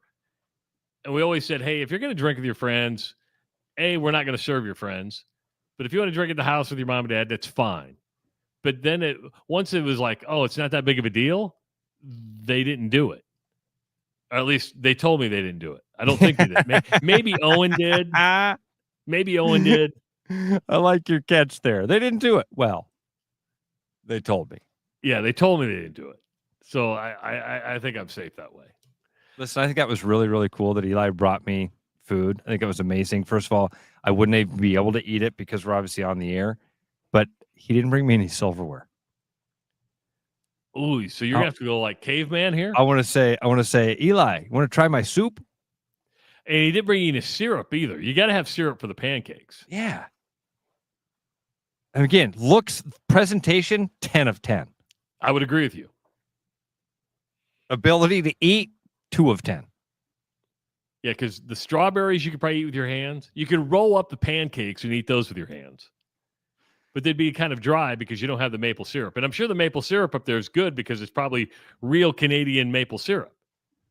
And we always said, hey, if you're going to drink with your friends, we're not going to serve your friends. But if you want to drink at the house with your mom and dad, that's fine. But then once it was like, oh, it's not that big of a deal, they didn't do it. Or at least they told me they didn't do it. I don't think they did. Maybe Owen did. Maybe Owen did. I like your catch there. They didn't do it. Well, they told me. Yeah, they told me they didn't do it. So I think I'm safe that way. Listen, I think that was really, really cool that Eli brought me food. I think it was amazing. First of all, I wouldn't even be able to eat it because we're obviously on the air, but he didn't bring me any silverware. Ooh, so you're going to have to go like caveman here? I want to say, Eli, you want to try my soup? And he didn't bring you any syrup either. You got to have syrup for the pancakes. Yeah. And again, looks, presentation, 10 of 10. I would agree with you. Ability to eat, 2 of 10. Yeah, because the strawberries you could probably eat with your hands. You could roll up the pancakes and eat those with your hands. But they'd be kind of dry because you don't have the maple syrup. And I'm sure the maple syrup up there is good because it's probably real Canadian maple syrup.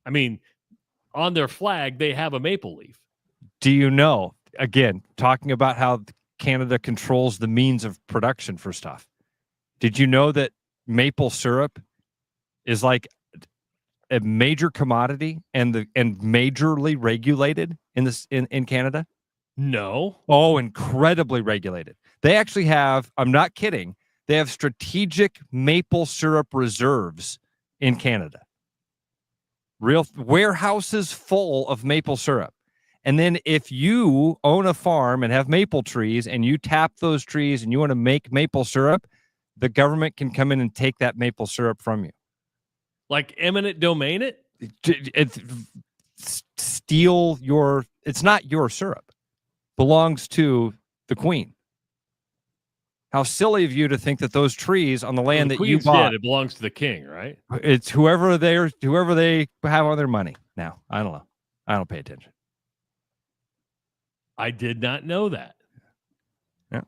I mean, on their flag, they have a maple leaf. Do you know, again, talking about how Canada controls the means of production for stuff. Did you know that maple syrup is like a major commodity and majorly regulated in Canada? No. Oh, incredibly regulated. They actually have, I'm not kidding, they have strategic maple syrup reserves in Canada. Real warehouses full of maple syrup. And then if you own a farm and have maple trees and you tap those trees and you want to make maple syrup, the government can come in and take that maple syrup from you. Like eminent domain it? Steal your, it's not your syrup. Belongs to the queen. How silly of you to think that those trees on the land that you bought, it belongs to the king, right? It's whoever they have on their money. Now, I don't know. I don't pay attention. I did not know that. Yeah.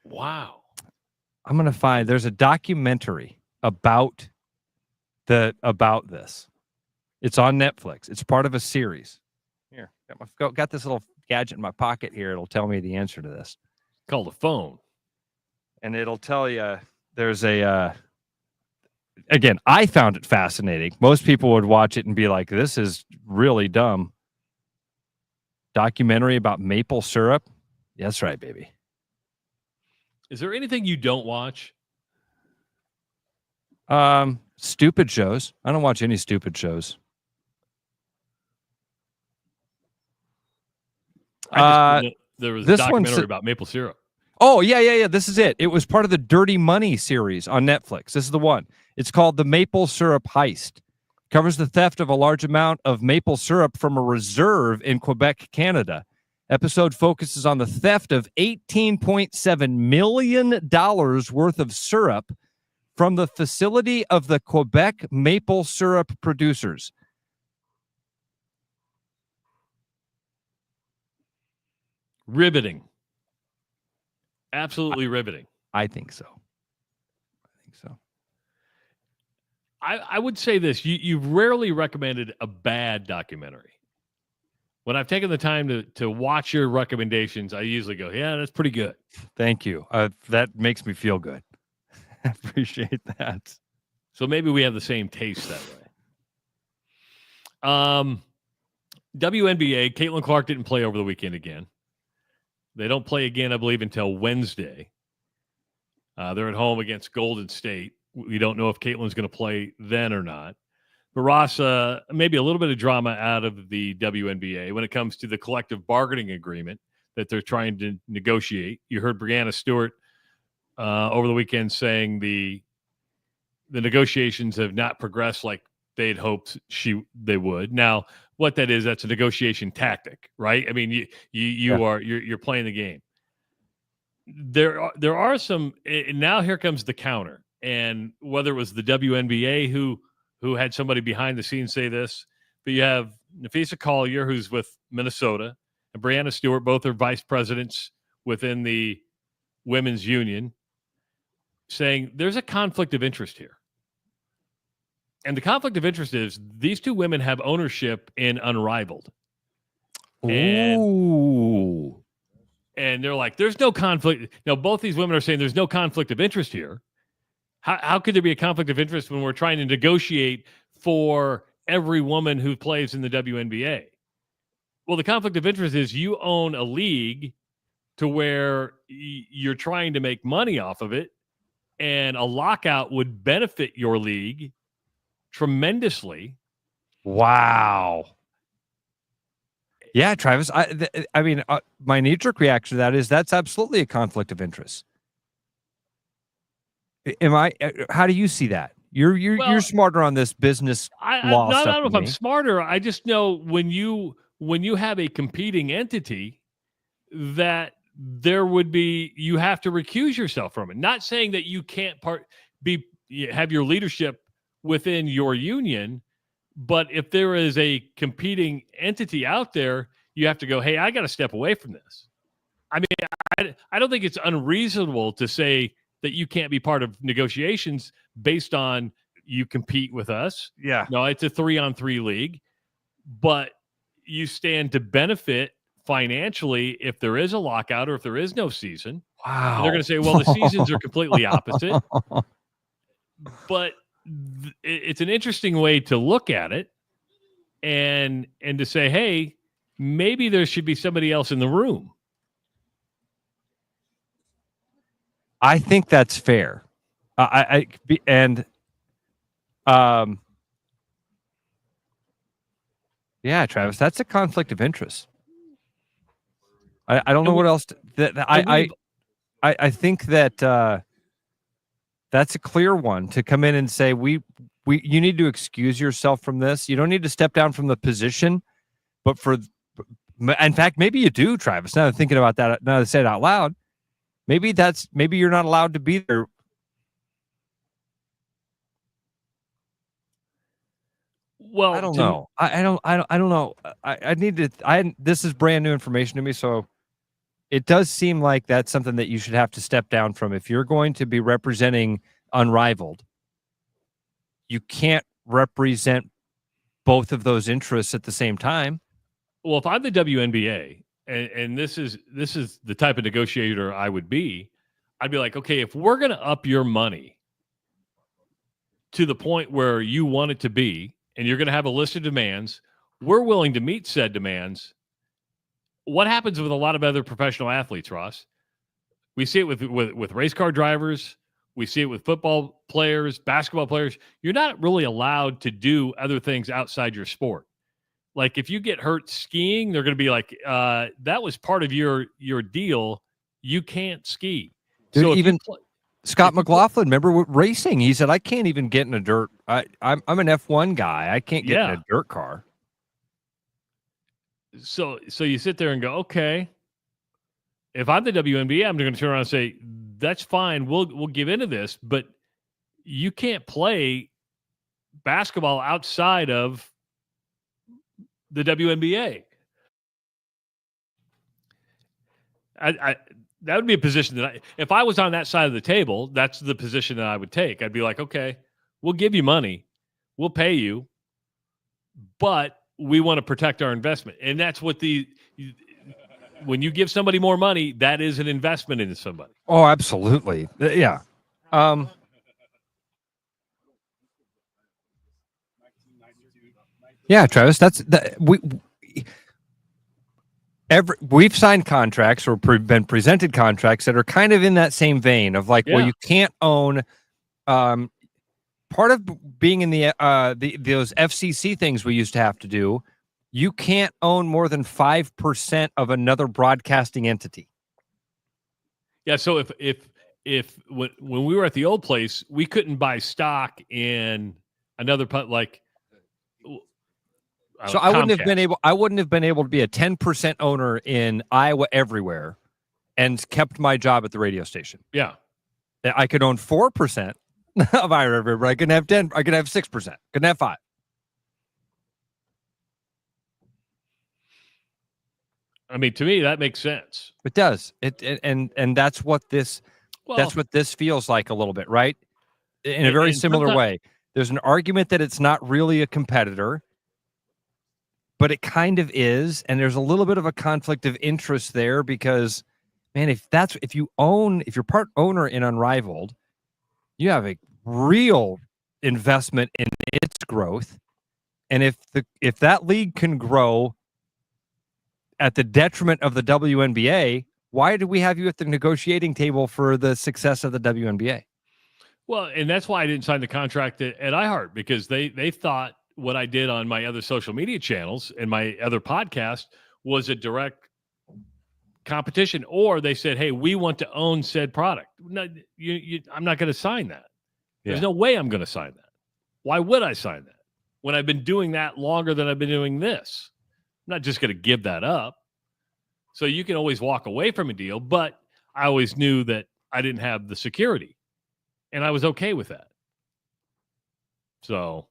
Wow. I'm going to find, there's a documentary about this. It's on Netflix. It's part of a series. Here, got this little gadget in my pocket here. It'll tell me the answer to this. Called a phone. And it'll tell you there's again, I found it fascinating. Most people would watch it and be like, this is really dumb. Documentary about maple syrup. Yeah, that's right, baby. Is there anything you don't watch? Stupid shows. I don't watch any stupid shows. There was a documentary about maple syrup. Oh, yeah. This is it. It was part of the Dirty Money series on Netflix. This is the one. It's called The Maple Syrup Heist. Covers the theft of a large amount of maple syrup from a reserve in Quebec, Canada. Episode focuses on the theft of $18.7 million worth of syrup from the facility of the Quebec maple syrup producers. Riveting. Absolutely riveting. I think so. I would say this. You've rarely recommended a bad documentary. When I've taken the time to watch your recommendations, I usually go, yeah, that's pretty good. Thank you. That makes me feel good. I appreciate that. So maybe we have the same taste that way. WNBA, Caitlin Clark didn't play over the weekend again. They don't play again, I believe, until Wednesday. They're at home against Golden State. We don't know if Caitlin's going to play then or not. But Ross, maybe a little bit of drama out of the WNBA when it comes to the collective bargaining agreement that they're trying to negotiate. You heard Breanna Stewart over the weekend saying the negotiations have not progressed like they'd hoped they would. Now, what that is, that's a negotiation tactic, right? I mean, you're playing the game. There are some. Now here comes the counter. And whether it was the WNBA who had somebody behind the scenes say this, but you have Nafisa Collier, who's with Minnesota, and Breanna Stewart, both are vice presidents within the women's union, saying there's a conflict of interest here. And the conflict of interest is these two women have ownership in Unrivaled. Ooh. And they're like, there's no conflict. Now, both these women are saying there's no conflict of interest here. How could there be a conflict of interest when we're trying to negotiate for every woman who plays in the WNBA? Well, the conflict of interest is you own a league to where you're trying to make money off of it, and a lockout would benefit your league tremendously. Wow. Yeah, Travis. I mean, my knee-jerk reaction to that is that's absolutely a conflict of interest. How do you see that? You're smarter on this business law stuff. I don't know if I'm smarter. I just know when you have a competing entity that you have to recuse yourself from it. Not saying that you can't have your leadership within your union, but if there is a competing entity out there, you have to go, hey, I got to step away from this. I mean, I don't think it's unreasonable to say that you can't be part of negotiations based on you compete with us. Yeah. No, it's a 3-on-3 league, but you stand to benefit financially if there is a lockout or if there is no season. Wow. And they're going to say, well, the seasons are completely opposite. But it's an interesting way to look at it and to say, hey, maybe there should be somebody else in the room. I think that's fair. Yeah, Travis, that's a conflict of interest. I don't know what else. I think that that's a clear one to come in and say you need to excuse yourself from this. You don't need to step down from the position, but in fact, maybe you do, Travis. Now that I'm thinking about that, now that I say it out loud, maybe you're not allowed to be there. Well, I don't know. I don't know. This is brand new information to me, so it does seem like that's something that you should have to step down from. If you're going to be representing Unrivaled, you can't represent both of those interests at the same time. Well, if I'm the WNBA, and this is the type of negotiator I would be, I'd be like, okay, if we're going to up your money to the point where you want it to be, and you're going to have a list of demands, we're willing to meet said demands. What happens with a lot of other professional athletes, Ross? We see it with race car drivers. We see it with football players, basketball players. You're not really allowed to do other things outside your sport. Like if you get hurt skiing, they're going to be like, that was part of your deal. You can't ski. Dude, so even Scott McLaughlin, remember with racing, he said, I can't even get in a dirt. I'm an F1 guy. I can't get in a dirt car. So you sit there and go, okay, if I'm the WNBA, I'm going to turn around and say, that's fine. We'll give into this, but you can't play basketball outside of the WNBA. That would be a position that if I was on that side of the table, that's the position that I would take. I'd be like, okay, we'll give you money. We'll pay you, but we want to protect our investment. And that's what when you give somebody more money, that is an investment into somebody. Oh, absolutely. Yeah. Yeah, Travis, we've signed contracts or been presented contracts that are kind of in that same vein of like, well, you can't own part of being in those FCC things we used to have to do. You can't own more than 5% of another broadcasting entity. Yeah. So if when we were at the old place, we couldn't buy stock in another like. So I wouldn't have been able to be a 10% owner in Iowa everywhere and kept my job at the radio station. Yeah. I could own 4% of Iowa everywhere, but I couldn't have 10. I could have 6%. Couldn't have 5. I mean, to me, that makes sense. It does. And that's what this feels like a little bit, right? In a very similar way. There's an argument that it's not really a competitor, but it kind of is, and there's a little bit of a conflict of interest there because, man, if you're part owner in Unrivaled, you have a real investment in its growth, and if that league can grow at the detriment of the WNBA, why do we have you at the negotiating table for the success of the WNBA? Well, and that's why I didn't sign the contract at iHeart, because they thought what I did on my other social media channels and my other podcast was a direct competition, or they said, hey, we want to own said product. No, I'm not going to sign that. There's no way I'm going to sign that. Why would I sign that when I've been doing that longer than I've been doing this? I'm not just going to give that up. So you can always walk away from a deal, but I always knew that I didn't have the security, and I was okay with that. So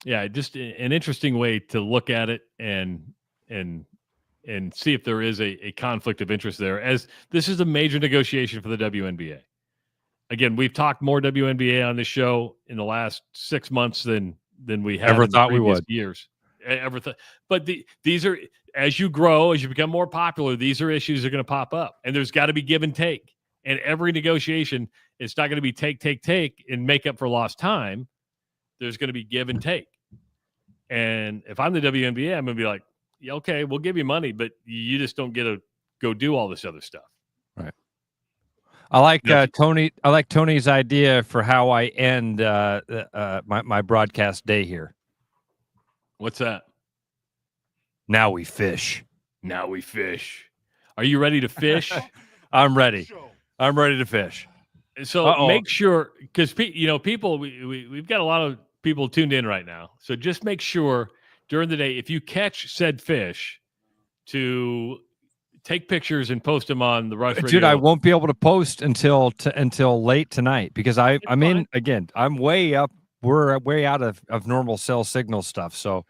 yeah, just an interesting way to look at it and see if there is a conflict of interest there, as this is a major negotiation for the WNBA. Again, we've talked more WNBA on this show in the last 6 months than we have ever in thought the we would. years. But these are, as you grow, as you become more popular, these are issues that are going to pop up, and there's got to be give and take. And every negotiation, it's not going to be take and make up for lost time. There's going to be give and take. And if I'm the WNBA, I'm going to be like, okay, we'll give you money, but you just don't get to go do all this other stuff. Right. I like Tony. I like Tony's idea for how I end my broadcast day here. What's that? Now we fish. Now we fish. Are you ready to fish? I'm ready. I'm ready to fish. So make sure, because people, we've got a lot of people tuned in right now. So just make sure during the day, if you catch said fish, to take pictures and post them on the Rush Radio. Dude, I won't be able to post until late tonight because I'm way up. We're way out of normal cell signal stuff. So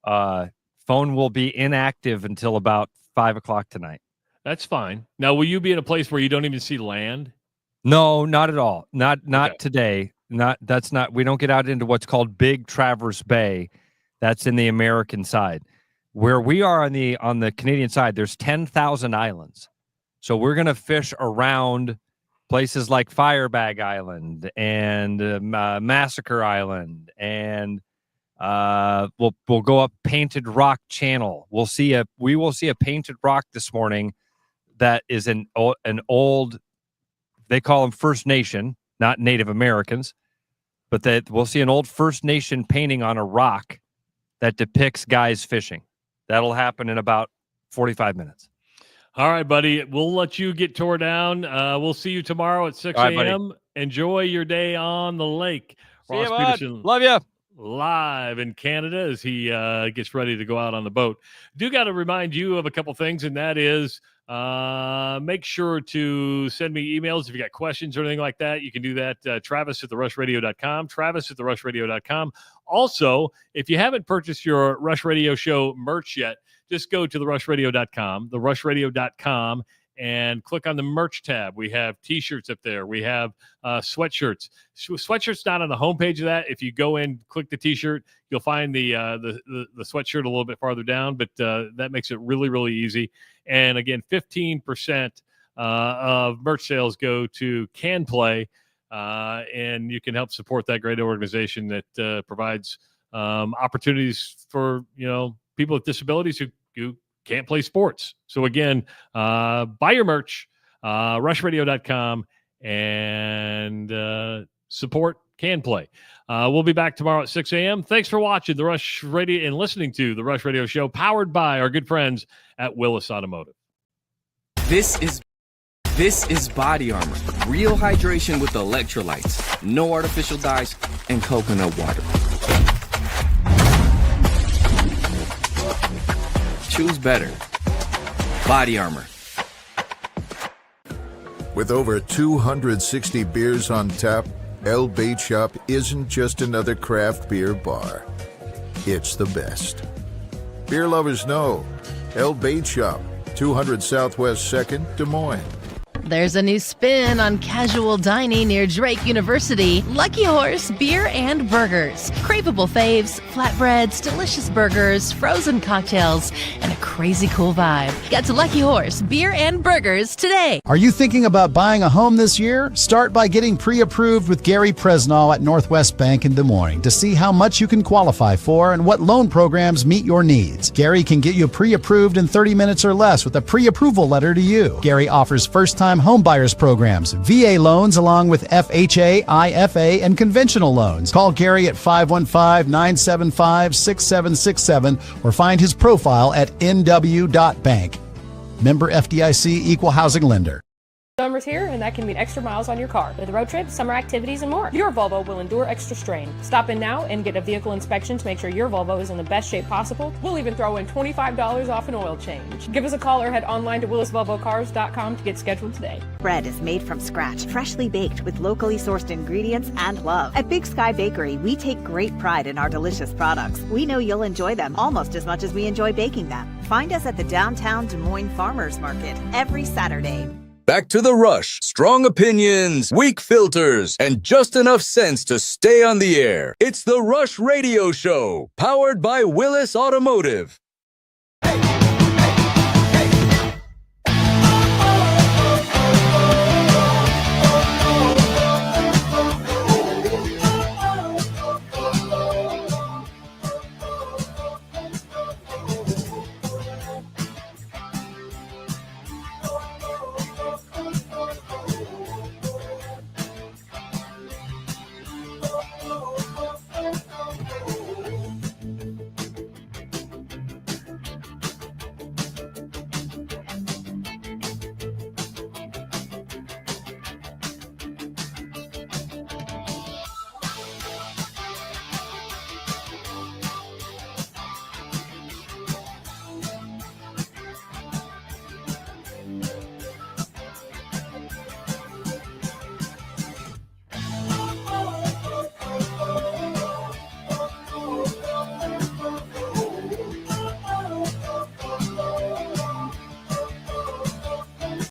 phone will be inactive until about 5 o'clock tonight. That's fine. Now, will you be in a place where you don't even see land? No, not at all. Not today. We don't get out into what's called Big Traverse Bay. That's in the American side. Where we are on the Canadian side, there's 10,000 islands. So we're going to fish around places like Firebag Island and Massacre Island, and we'll go up Painted Rock Channel. We will see a painted rock this morning that is an old, they call them First Nation, not Native Americans, but that we'll see an old First Nation painting on a rock that depicts guys fishing. That'll happen in about 45 minutes. All right, buddy. We'll let you get tore down. We'll see you tomorrow at 6 a.m. Enjoy your day on the lake. See Ross you, Peterson. Love you. Live in Canada as he gets ready to go out on the boat. Do got to remind you of a couple things, and that is make sure to send me emails if you got questions or anything like that. You can do that. Travis at therushradio.com. Travis at therushradio.com. Also, if you haven't purchased your Rush Radio Show merch yet, just go to therushradio.com, therushradio.com, and click on the merch tab. We have T-shirts up there. We have sweatshirts. Sweatshirts not on the homepage of that. If you go in, click the T-shirt, you'll find the sweatshirt a little bit farther down, but that makes it really, really easy. And again, 15% of merch sales go to Can Play, and you can help support that great organization that provides opportunities for people with disabilities who can't play sports. So again, buy your merch, rushradio.com, and support Can Play. We'll be back tomorrow at 6 a.m. Thanks for watching the Rush Radio and listening to the Rush Radio Show, powered by our good friends at Willis Automotive. This is Body Armor. Real hydration with electrolytes, no artificial dyes, and coconut water. Choose better. Body Armor. With over 260 beers on tap, El Bait Shop isn't just another craft beer bar. It's the best. Beer lovers know El Bait Shop, 200 Southwest 2nd, Des Moines. There's a new spin on casual dining near Drake University. Lucky Horse Beer and Burgers. Craveable faves, flatbreads, delicious burgers, frozen cocktails, and a crazy cool vibe. Get to Lucky Horse Beer and Burgers today. Are you thinking about buying a home this year? Start by getting pre-approved with Gary Presnall at Northwest Bank in Des Moines to see how much you can qualify for and what loan programs meet your needs. Gary can get you pre-approved in 30 minutes or less with a pre-approval letter to you. Gary offers first-time home buyers programs, VA loans, along with FHA, IFA, and conventional loans. Call Gary at 515-975-6767 or find his profile at nw.bank. Member FDIC, Equal Housing Lender. Summer's here, and that can mean extra miles on your car. With road trips, summer activities, and more. Your Volvo will endure extra strain. Stop in now and get a vehicle inspection to make sure your Volvo is in the best shape possible. We'll even throw in $25 off an oil change. Give us a call or head online to willisvolvocars.com to get scheduled today. Bread is made from scratch, freshly baked with locally sourced ingredients and love. At Big Sky Bakery, we take great pride in our delicious products. We know you'll enjoy them almost as much as we enjoy baking them. Find us at the downtown Des Moines Farmers Market every Saturday. Back to the Rush. Strong opinions, weak filters, and just enough sense to stay on the air. It's the Rush Radio Show, powered by Willis Automotive.